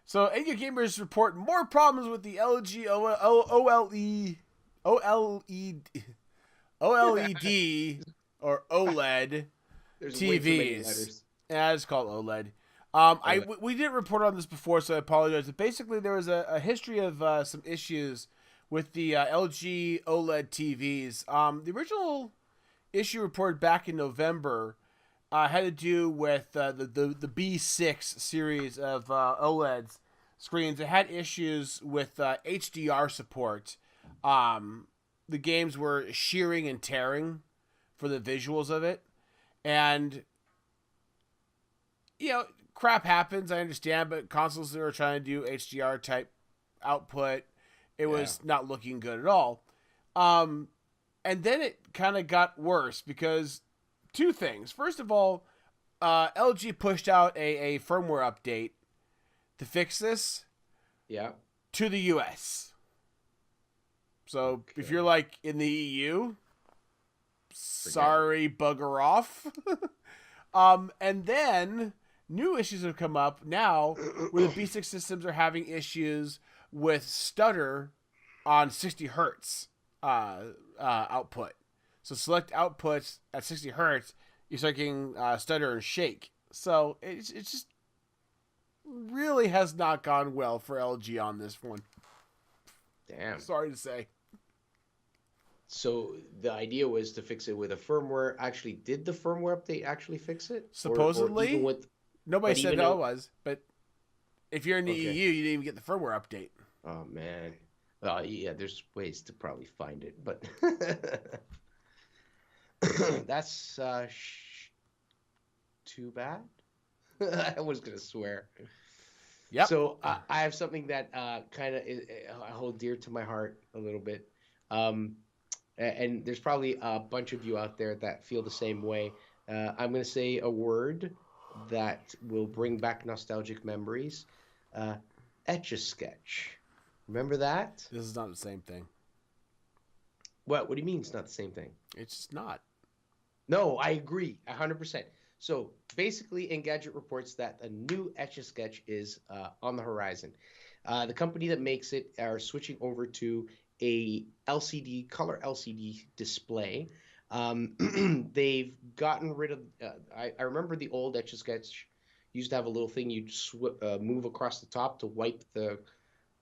So NG Gamers report more problems with the LG OLED or OLED There's way too many TVs. letters. Yeah, it's called OLED. We didn't report on this before, so I apologize. But basically, there was a history of some issues with the LG OLED TVs. The original issue reported back in November had to do with the B6 series of OLEDs screens. It had issues with HDR support. The games were shearing and tearing for the visuals of it. And, you know, crap happens, I understand, but consoles that are trying to do HDR type output, it was not looking good at all. And then it kind of got worse because two things. First of all, LG pushed out a firmware update to fix this to the US. So if you're like in the EU, sorry, bugger off. And then new issues have come up now where the B6 systems are having issues with stutter on 60 hertz output. So select outputs at 60 hertz, you start getting stutter and shake. So it just really has not gone well for LG on this one. Damn. Sorry to say. So the idea was to fix it with a firmware. Actually, did the firmware update actually fix it? Supposedly. Or even with, nobody said no, it was. But if you're in the EU, you didn't even get the firmware update. Oh, man. Yeah, there's ways to probably find it. But that's too bad. I was going to swear. Yep. So I have something that kind of I hold dear to my heart a little bit. And there's probably a bunch of you out there that feel the same way. I'm going to say a word that will bring back nostalgic memories. Etch-a-Sketch. Remember that? This is not the same thing. What do you mean it's not the same thing? It's just not. No, I agree 100%. So basically, Engadget reports that a new Etch-a-Sketch is on the horizon. The company that makes it are switching over to a color LCD display. They've gotten rid of. I remember the old Etch-a-Sketch used to have a little thing you'd move across the top to wipe the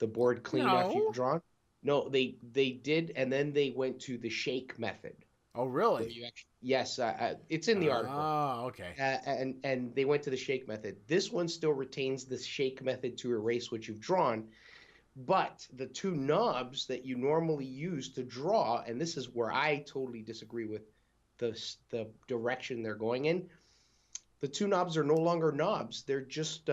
board clean after you've drawn. No, they did, and then they went to the shake method. Oh, really? Yes, it's in the article. Oh, okay. And they went to the shake method. This one still retains the shake method to erase what you've drawn. But the two knobs that you normally use to draw, and this is where I totally disagree with the direction they're going in, the two knobs are no longer knobs. They're just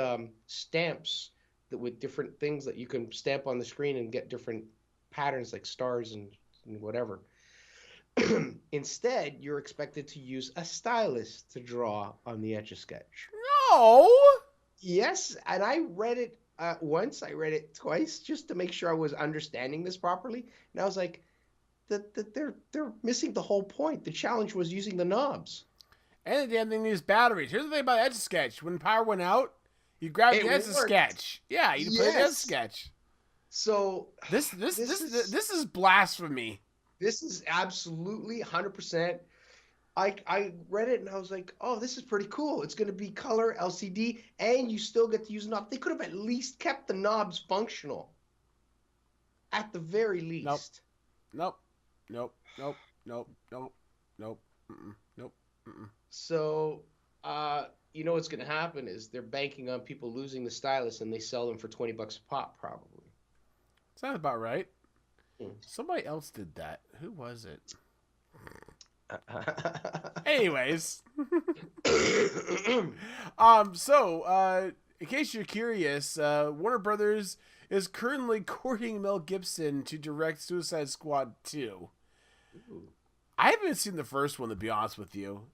stamps with different things that you can stamp on the screen and get different patterns like stars and and whatever. Instead, you're expected to use a stylus to draw on the Etch-a-Sketch. No. Yes, and I read it once. I read it twice just to make sure I was understanding this properly. And I was like, they're missing the whole point. The challenge was using the knobs. And the damn thing needs batteries. Here's the thing about Etch-a-Sketch. When power went out, you grabbed the Etch-a-Sketch. Yeah, you play the Etch-a-Sketch. So this is blasphemy. This is absolutely 100%. I read it and I was like, oh, this is pretty cool. It's going to be color LCD, and you still get to use a knob. They could have at least kept the knobs functional. At the very least. Nope. So, you know what's going to happen is they're banking on people losing the stylus, and they sell them for $20 a pop, probably. Sounds about right. Somebody else did that. Who was it? Anyways. In case you're curious, Warner Brothers is currently courting Mel Gibson to direct Suicide Squad 2. Ooh. I haven't seen the first one, to be honest with you.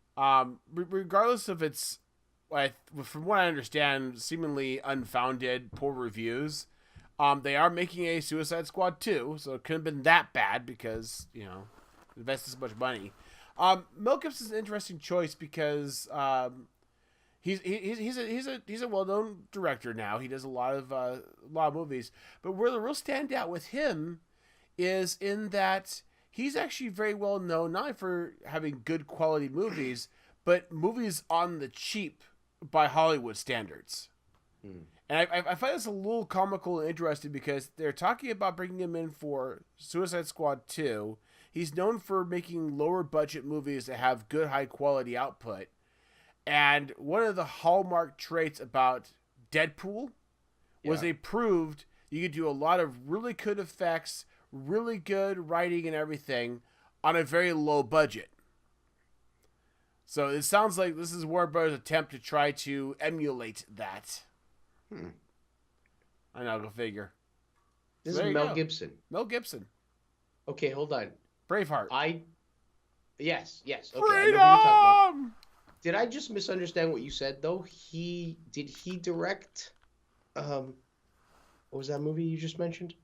Regardless of its, from what I understand, seemingly unfounded, poor reviews, they are making a Suicide Squad 2, so it couldn't have been that bad because, invested so much money. Mel Gibson's an interesting choice because he's a well-known director now. He does a lot of movies, but where the real standout with him is in that he's actually very well known not only for having good quality movies, but movies on the cheap by Hollywood standards. And I find this a little comical and interesting because they're talking about bringing him in for Suicide Squad 2. He's known for making lower budget movies that have good high quality output. And one of the hallmark traits about Deadpool was they proved you could do a lot of really good effects, really good writing and everything on a very low budget. So it sounds like this is Warner Bros. Attempt to try to emulate that. I know, go figure. This is Mel Gibson. Mel Gibson. Okay, hold on. Braveheart. Yes. Okay, Freedom! I know who you're talking about. Did I just misunderstand what you said, though? Did he direct, what was that movie you just mentioned?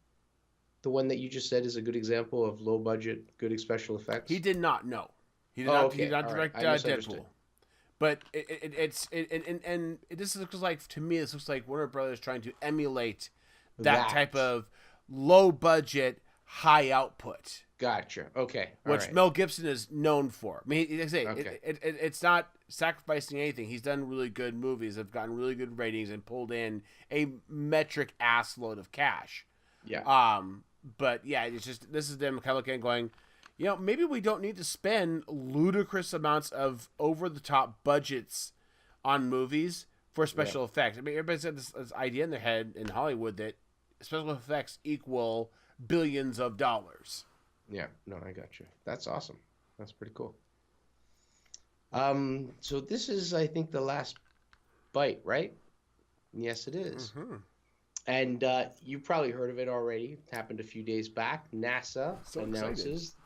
The one that you just said is a good example of low budget, good special effects? He did not, no. He did not direct Deadpool. But this looks like, to me, this looks like Warner Brothers trying to emulate that type of low budget, high output. Gotcha. Okay. Which Mel Gibson is known for. I mean, it's not sacrificing anything. He's done really good movies, have gotten really good ratings, and pulled in a metric ass load of cash. Yeah. But yeah, it's just, this is them kind of looking and going, maybe we don't need to spend ludicrous amounts of over-the-top budgets on movies for special effects. I mean, everybody's got this idea in their head in Hollywood that special effects equal billions of dollars. Yeah, no, I got you. That's awesome. That's pretty cool. So this is, I think, the last bite, right? Yes, it is. Mm-hmm. And you probably heard of it already. It happened a few days back. NASA announced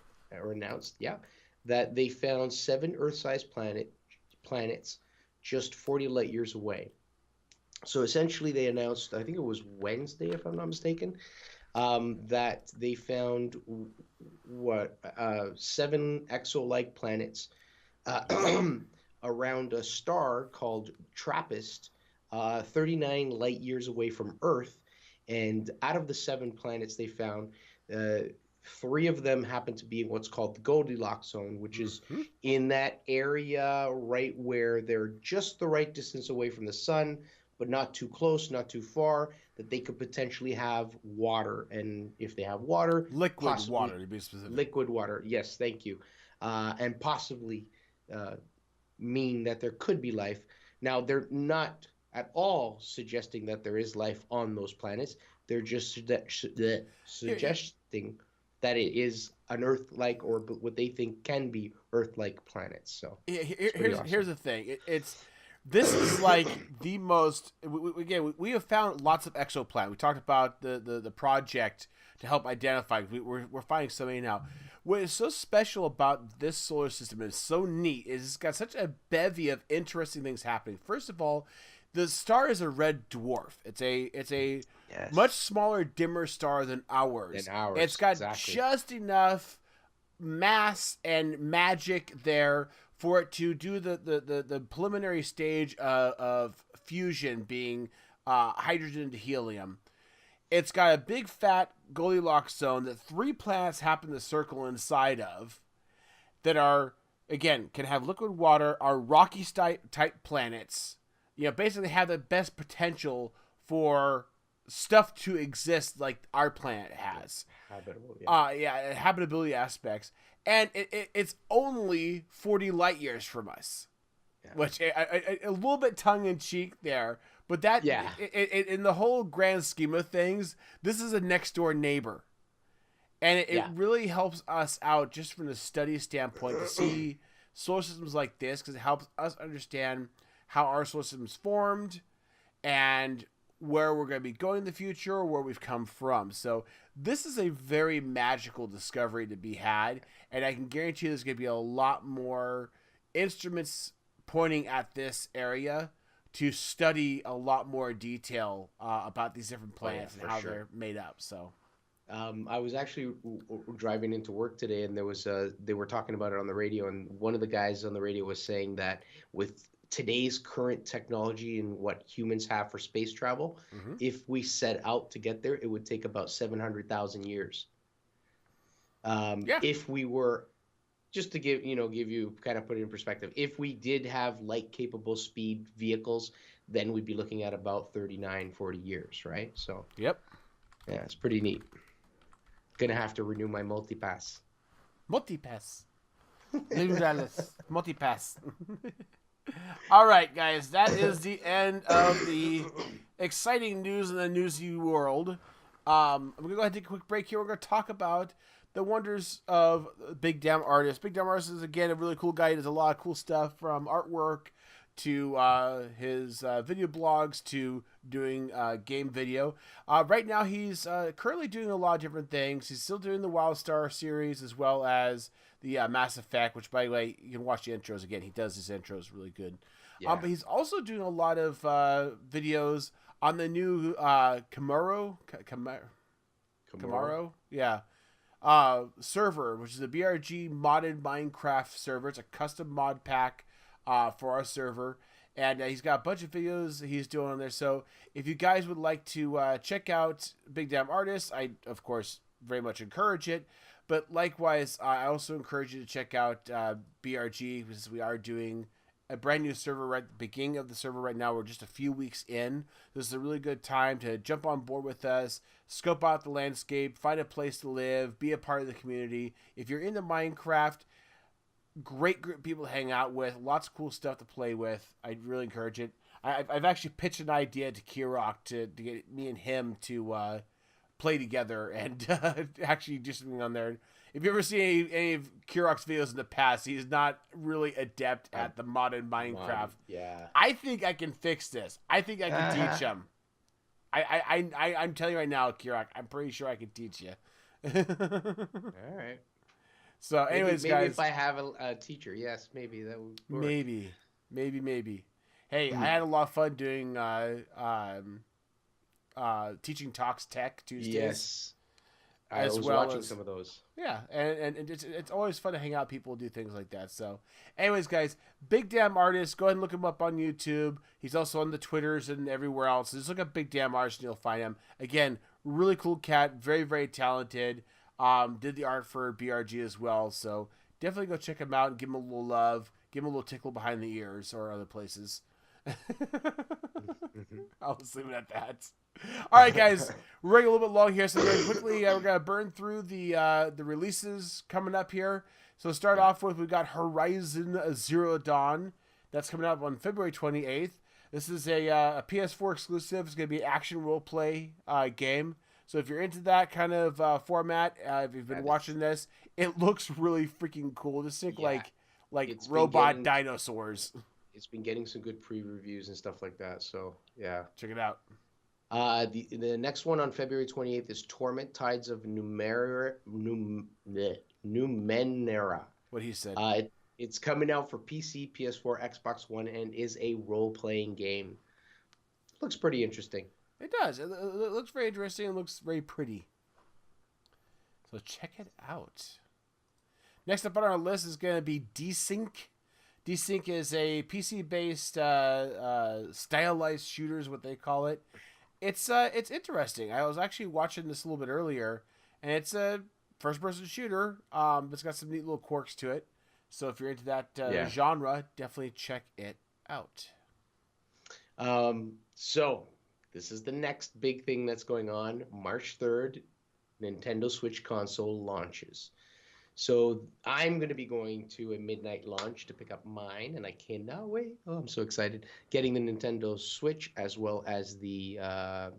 that they found 7 Earth-sized planets just 40 light years away. So essentially they announced, I think it was Wednesday, if I'm not mistaken, that they found 7 exo-like planets around a star called TRAPPIST, 39 light years away from Earth. And out of the 7 planets they found, 3 of them happen to be in what's called the Goldilocks zone, which is in that area right where they're just the right distance away from the sun, but not too close, not too far, that they could potentially have water. And if they have water... Liquid water, to be specific. Liquid water, yes, thank you. And possibly mean that there could be life. Now, they're not at all suggesting that there is life on those planets. They're just suggesting that it is an Earth-like, or what they think can be Earth-like planets. So here's the thing. It's This is like the most. Again, we have found lots of exoplanet. We talked about the project to help identify. We're finding so many now. What is so special about this solar system and so neat is it's got such a bevy of interesting things happening. First of all, the star is a red dwarf. It's a Yes. much smaller, dimmer star than ours. It's got exactly. just enough mass and magic there for it to do the preliminary stage of fusion, being hydrogen to helium. It's got a big fat Goldilocks zone that 3 planets happen to circle inside of that are, again, can have liquid water, are rocky type planets. Basically have the best potential for stuff to exist like our planet has. Habitable, Habitability aspects. And it's only 40 light years from us, which a little bit tongue-in-cheek there. But that, in the whole grand scheme of things, this is a next-door neighbor. And it really helps us out just from the study standpoint to see solar systems like this, because it helps us understand how our solar system is formed and where we're going to be going in the future, or where we've come from. So this is a very magical discovery to be had, and I can guarantee there's going to be a lot more instruments pointing at this area to study a lot more detail about these different planets and how they're made up. So I was actually driving into work today, and they were talking about it on the radio, and one of the guys on the radio was saying that with today's current technology and what humans have for space travel, if we set out to get there, it would take about 700,000 years. If we were, just to give you kind of put it in perspective, if we did have light capable speed vehicles, then we'd be looking at about 39, 40 years, right? So yeah, it's pretty neat. Gonna have to renew my multipass. Multipass. All right, guys, that is the end of the exciting news in the newsy world. I'm going to go ahead and take a quick break here. We're going to talk about the wonders of Big Damn Artist. Big Damn Artist is, again, a really cool guy. He does a lot of cool stuff, from artwork to his video blogs to doing game video. Right now, he's currently doing a lot of different things. He's still doing the Wildstar series, as well as the Mass Effect, which, by the way, you can watch the intros again. He does his intros really good. But he's also doing a lot of videos on the new Camaro, server, which is a BRG modded Minecraft server. It's a custom mod pack for our server. And he's got a bunch of videos he's doing on there. So if you guys would like to check out Big Damn Artist, I, of course, very much encourage it. But likewise, I also encourage you to check out BRG, because we are doing a brand new server right at the beginning of the server right now. We're just a few weeks in. This is a really good time to jump on board with us, scope out the landscape, find a place to live, be a part of the community. If you're into Minecraft, great group of people to hang out with, lots of cool stuff to play with. I'd really encourage it. I've actually pitched an idea to Kirok to get me and him to play together and actually do something on there. If you ever see any of Kirok's videos in the past, he's not really adept at the modern Minecraft. I think I can fix this. I think I can teach him. I'm telling you right now, Kirok, I'm pretty sure I can teach you. All right. So, anyways, maybe guys, if I have a teacher, yes, maybe that would work. Maybe. Hey, I had a lot of fun doing Teaching Talks Tech Tuesdays. Yes. I was watching some of those. Yeah, and it's always fun to hang out with people who do things like that. So, anyways, guys, Big Damn Artist, go ahead and look him up on YouTube. He's also on the Twitters and everywhere else. Just look up Big Damn Artist and you'll find him. Again, really cool cat, very, very talented. Did the art for BRG as well. So, definitely go check him out and give him a little love. Give him a little tickle behind the ears or other places. I'll just leave it at that. All right, guys, we're running a little bit long here, so very quickly we're gonna burn through the releases coming up here. So to start off with, we've got Horizon Zero Dawn. That's coming up on February 28th. This is a PS4 exclusive. It's gonna be an action role play game. So if you're into that kind of format, if you've been watching this, it looks really freaking cool. Just think like robot dinosaurs. It's been getting some good pre-reviews and stuff like that. So yeah. Check it out. The next one on February 28th is Torment Tides of Numenera. What he said. It's coming out for PC, PS4, Xbox One, and is a role-playing game. Looks pretty interesting. It does. It looks very interesting. It looks very pretty. So check it out. Next up on our list is going to be Desync. Desync is a PC-based stylized shooter is what they call it. It's interesting. I was actually watching this a little bit earlier, and it's a first-person shooter. It's got some neat little quirks to it. So if you're into that genre, definitely check it out. So this is the next big thing that's going on. March 3rd, Nintendo Switch console launches. So I'm going to be going to a midnight launch to pick up mine, and I cannot wait. Oh, I'm so excited. Getting the Nintendo Switch as well as the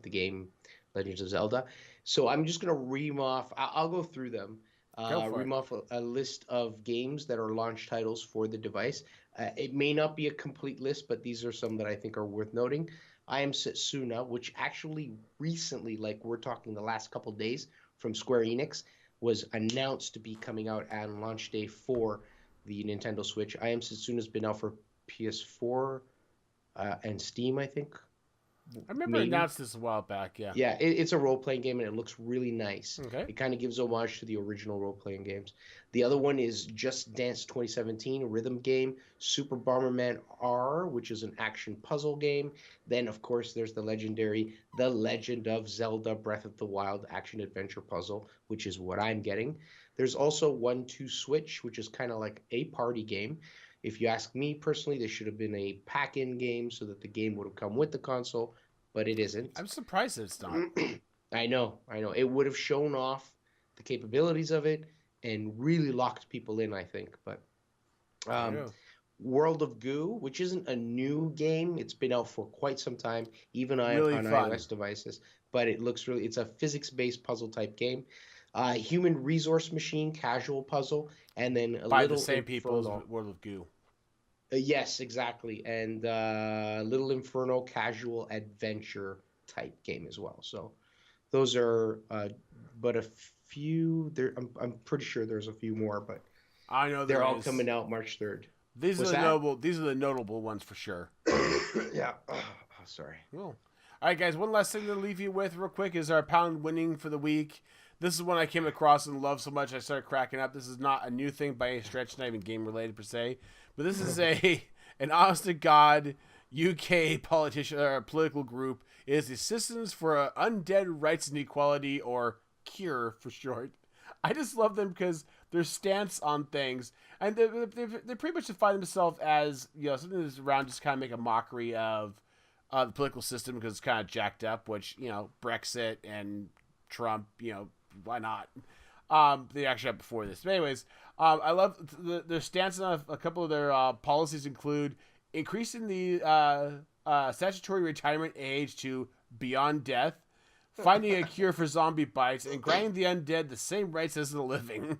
game Legends of Zelda. So I'm just going to ream off. I'll go through them. Ream off a list of games that are launch titles for the device. It may not be a complete list, but these are some that I think are worth noting. I Am Setsuna, which actually recently, like we're talking the last couple days from Square Enix, was announced to be coming out on launch day for the Nintendo Switch. I Am Setsuna has been out for PS4 and Steam, I think. I remember announced this a while back, yeah. Yeah, it's a role-playing game, and it looks really nice. Okay. It kind of gives homage to the original role-playing games. The other one is Just Dance 2017, a rhythm game. Super Bomberman R, which is an action puzzle game. Then, of course, there's the legendary The Legend of Zelda Breath of the Wild action-adventure puzzle, which is what I'm getting. There's also 1-2 Switch, which is kind of like a party game. If you ask me personally, this should have been a pack-in game so that the game would have come with the console, but it isn't. I'm surprised that it's not. I know. It would have shown off the capabilities of it and really locked people in, I think. But World of Goo, which isn't a new game. It's been out for quite some time, even on iOS devices. But it looks it's a physics-based puzzle-type game. Human Resource Machine, casual puzzle, and then by the same people as World of Goo. Yes, exactly, and Little Inferno, casual adventure type game as well. So those are but a few. I'm pretty sure there's a few more, but I know they're all coming out March 3rd. These are the notable ones for sure. Yeah. Oh, sorry. Cool. All right, guys. One last thing to leave you with, real quick, is our pound winning for the week. This is one I came across and loved so much I started cracking up. This is not a new thing by any stretch, not even game related per se, but this is an honest to God UK politician or political group. It is the Citizens for Undead Rights and Equality, or CURE for short. I just love them because their stance on things, and they pretty much define themselves as, you know, something that's around just kind of make a mockery of the political system because it's kind of jacked up, which, you know, Brexit and Trump, you know, why not? They actually had before this. But anyways, I love their stance on a couple of their policies include increasing the statutory retirement age to beyond death, finding a cure for zombie bites, and granting the undead the same rights as the living.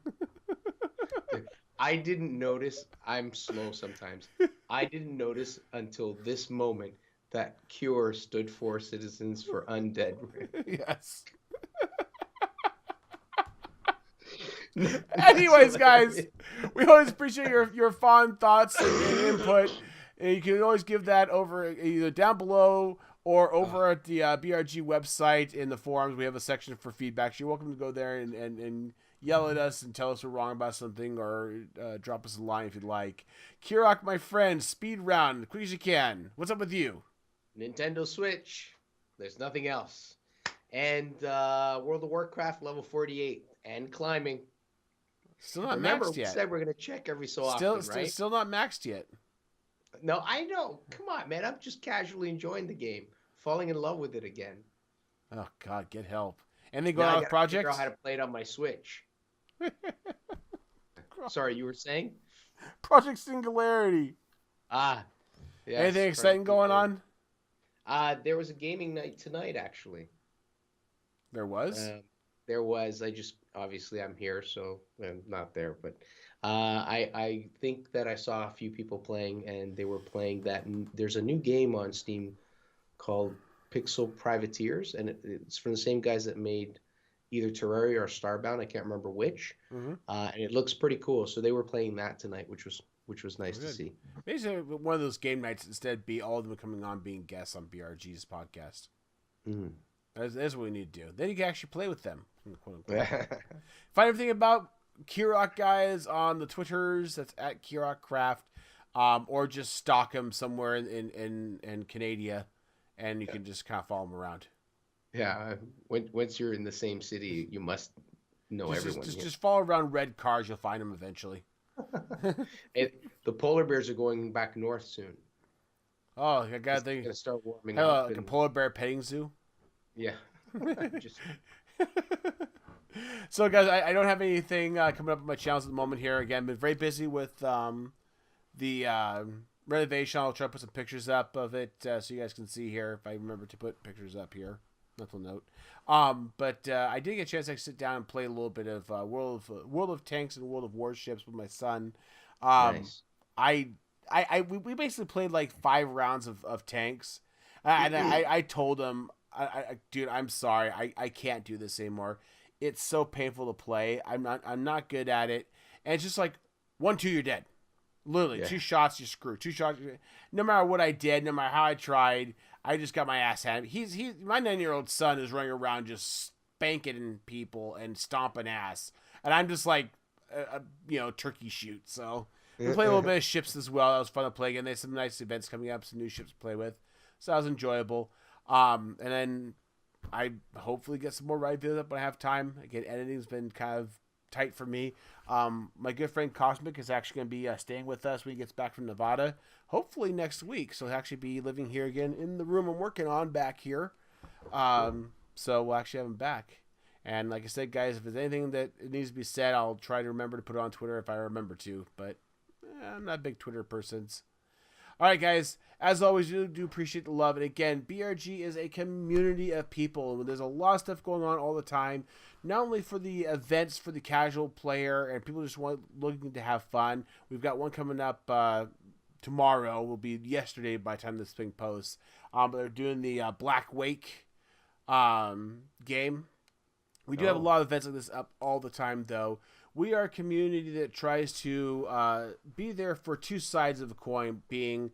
I didn't notice. I'm slow sometimes. I didn't notice until this moment that CURE stood for Citizens for Undead. Yes. Anyways, guys, we always appreciate your fond thoughts and input. And you can always give that over either down below or over at the BRG website in the forums. We have a section for feedback. So you're welcome to go there and yell at us and tell us we're wrong about something, or drop us a line if you'd like. Kirok, my friend, speed round, quick as you can. What's up with you? Nintendo Switch. There's nothing else. And World of Warcraft level 48 and climbing. Still not Remember, maxed yet. we said we're going to check every so often, right? Still not maxed yet. No, I know. Come on, man. I'm just casually enjoying the game. Falling in love with it again. Oh, God, get help. Anything going on with projects? I figure out how to play it on my Switch. Sorry, you were saying? Project Singularity. Yes, anything exciting going on? There was a gaming night tonight, actually. There was? there was. I just obviously I'm here, so I'm not there. But I think that I saw a few people playing, and they were playing that. There's a new game on Steam called Pixel Privateers, and it's from the same guys that made either Terraria or Starbound. I can't remember which, and it looks pretty cool. So they were playing that tonight, which was nice to see. Basically, one of those game nights instead be all of them coming on being guests on BRG's podcast. Mm. That's what we need to do. Then you can actually play with them. Find everything about Kirok guys on the Twitters. That's at KirokCraft, or just stalk him somewhere in Canada, and you can just kind of follow him around. Yeah, once you're in the same city, you must know everyone. Just follow around red cars. You'll find them eventually. The polar bears are going back north soon. Oh, I got They're gonna start warming up. up. Like a polar bear petting zoo. Yeah. Just... So, guys, I don't have anything coming up on my channels at the moment here. Again, been very busy with the renovation. I'll try to put some pictures up of it so you guys can see here if I remember to put pictures up here. Mental note. But I did get a chance to sit down and play a little bit of World of Tanks and World of Warships with my son. Nice. We basically played like 5 rounds of tanks, and I told him, dude, I'm sorry, I can't do this anymore. It's so painful to play. I'm not good at it, and it's just like 1, 2, you're dead. Literally, 2 shots, you're screwed. 2 shots, no matter what I did, no matter how I tried, I just got my ass handed. My 9-year-old son is running around just spanking people and stomping ass, and I'm just like, turkey shoot. So we play a little bit of ships as well. That was fun to play again. There's some nice events coming up, some new ships to play with, so that was enjoyable. And then I hopefully get some more ride videos up when I have time. Again, editing's been kind of tight for me. My good friend Cosmic is actually going to be staying with us when he gets back from Nevada, hopefully next week. So he'll actually be living here again in the room I'm working on back here. So we'll actually have him back. And like I said, guys, if there's anything that needs to be said, I'll try to remember to put it on Twitter if I remember to. But I'm not a big Twitter person. All right, guys. As always, we do appreciate the love. And again, BRG is a community of people. There's a lot of stuff going on all the time. Not only for the events for the casual player and people just looking to have fun. We've got one coming up tomorrow. Will be yesterday by the time this thing posts. But they're doing the Black Wake game. We do have a lot of events like this up all the time, though. We are a community that tries to be there for 2 sides of the coin, being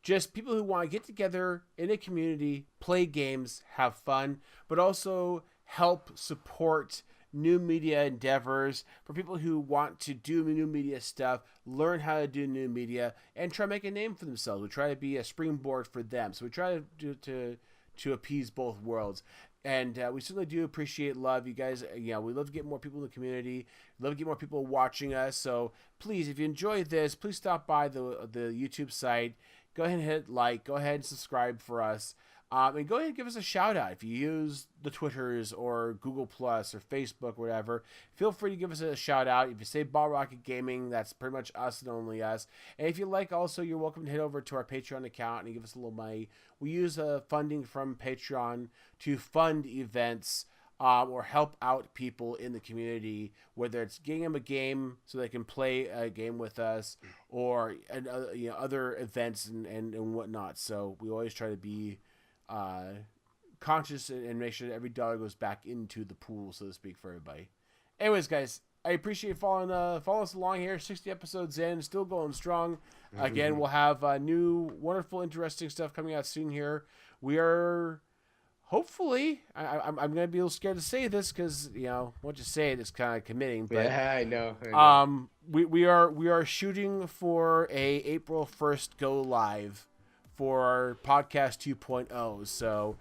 just people who want to get together in a community, play games, have fun, but also help support new media endeavors for people who want to do new media stuff, learn how to do new media, and try to make a name for themselves. We try to be a springboard for them. So we try to appease both worlds. And we certainly do appreciate love. You guys, we love to get more people in the community. We love to get more people watching us. So please, if you enjoyed this, please stop by the YouTube site. Go ahead and hit like. Go ahead and subscribe for us. And go ahead and give us a shout out. If you use the Twitters or Google Plus or Facebook or whatever, feel free to give us a shout out. If you say Ball Rocket Gaming, that's pretty much us and only us. And if you like, also, you're welcome to head over to our Patreon account and give us a little money. We use funding from Patreon to fund events or help out people in the community, whether it's getting them a game so they can play a game with us or other events and whatnot. So we always try to be conscious and make sure that every dollar goes back into the pool, so to speak, for everybody. Anyways, guys, I appreciate following us along here. 60 episodes in, still going strong. Again, we'll have new, wonderful, interesting stuff coming out soon here. We are hopefully, I'm going to be a little scared to say this because, once you say it, it's kind of committing. But, yeah, I know. We are shooting for a April 1st go live for our podcast 2.0. So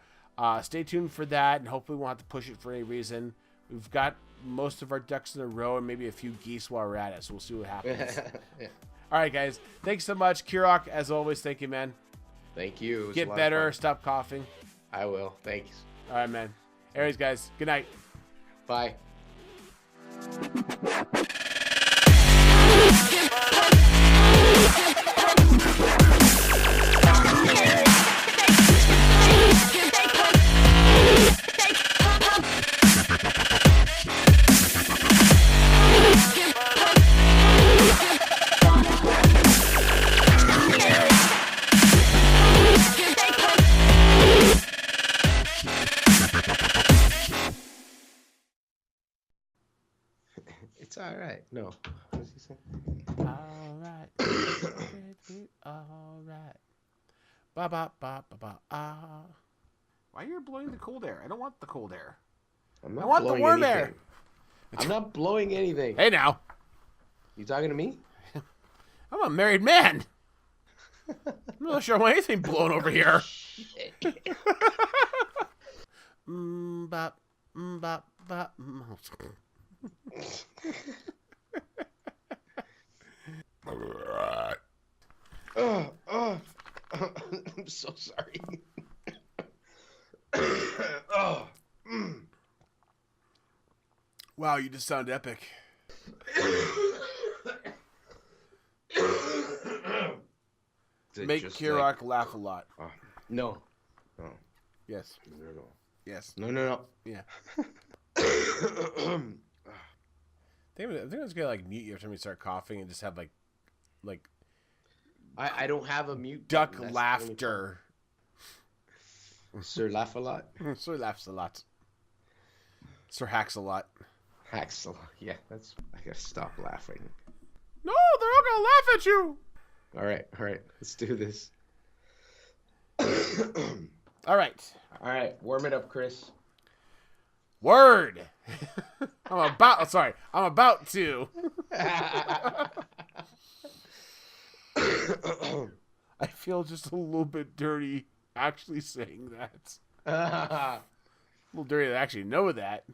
stay tuned for that, and hopefully we won't have to push it for any reason. We've got most of our ducks in a row and maybe a few geese while we're at it, so we'll see what happens. Yeah. All right, guys. Thanks so much. Kirok, as always, thank you, man. Thank you. Get better. Stop coughing. I will. Thanks. All right, man. Anyways, guys, good night. Bye. It's all right. No. What does he say? All right. All right. Ba ba ba ba ba ah. Why are you blowing the cold air? I don't want the cold air. I'm not I want the blowing warm anything. air. I'm not blowing anything. Hey now. You talking to me? I'm a married man. I'm not sure I want anything blown over here. Bop, bop, bop. I'm so sorry. Oh. Wow, you just sound epic. Make Kirok laugh a lot. No. No. Yes. No. Yes. No. Yeah. I think I was gonna like mute you every time you start coughing and just have like I don't have a mute. duck laughter. Sir laugh a lot. Sir laughs a lot. Sir hacks a lot. Hacks a lot. Yeah, that's. I gotta stop laughing. No, they're all gonna laugh at you. All right. Let's do this. All right. Warm it up, Chris. Word. I'm about to. I feel just a little bit dirty actually saying that. A little dirty to actually know that.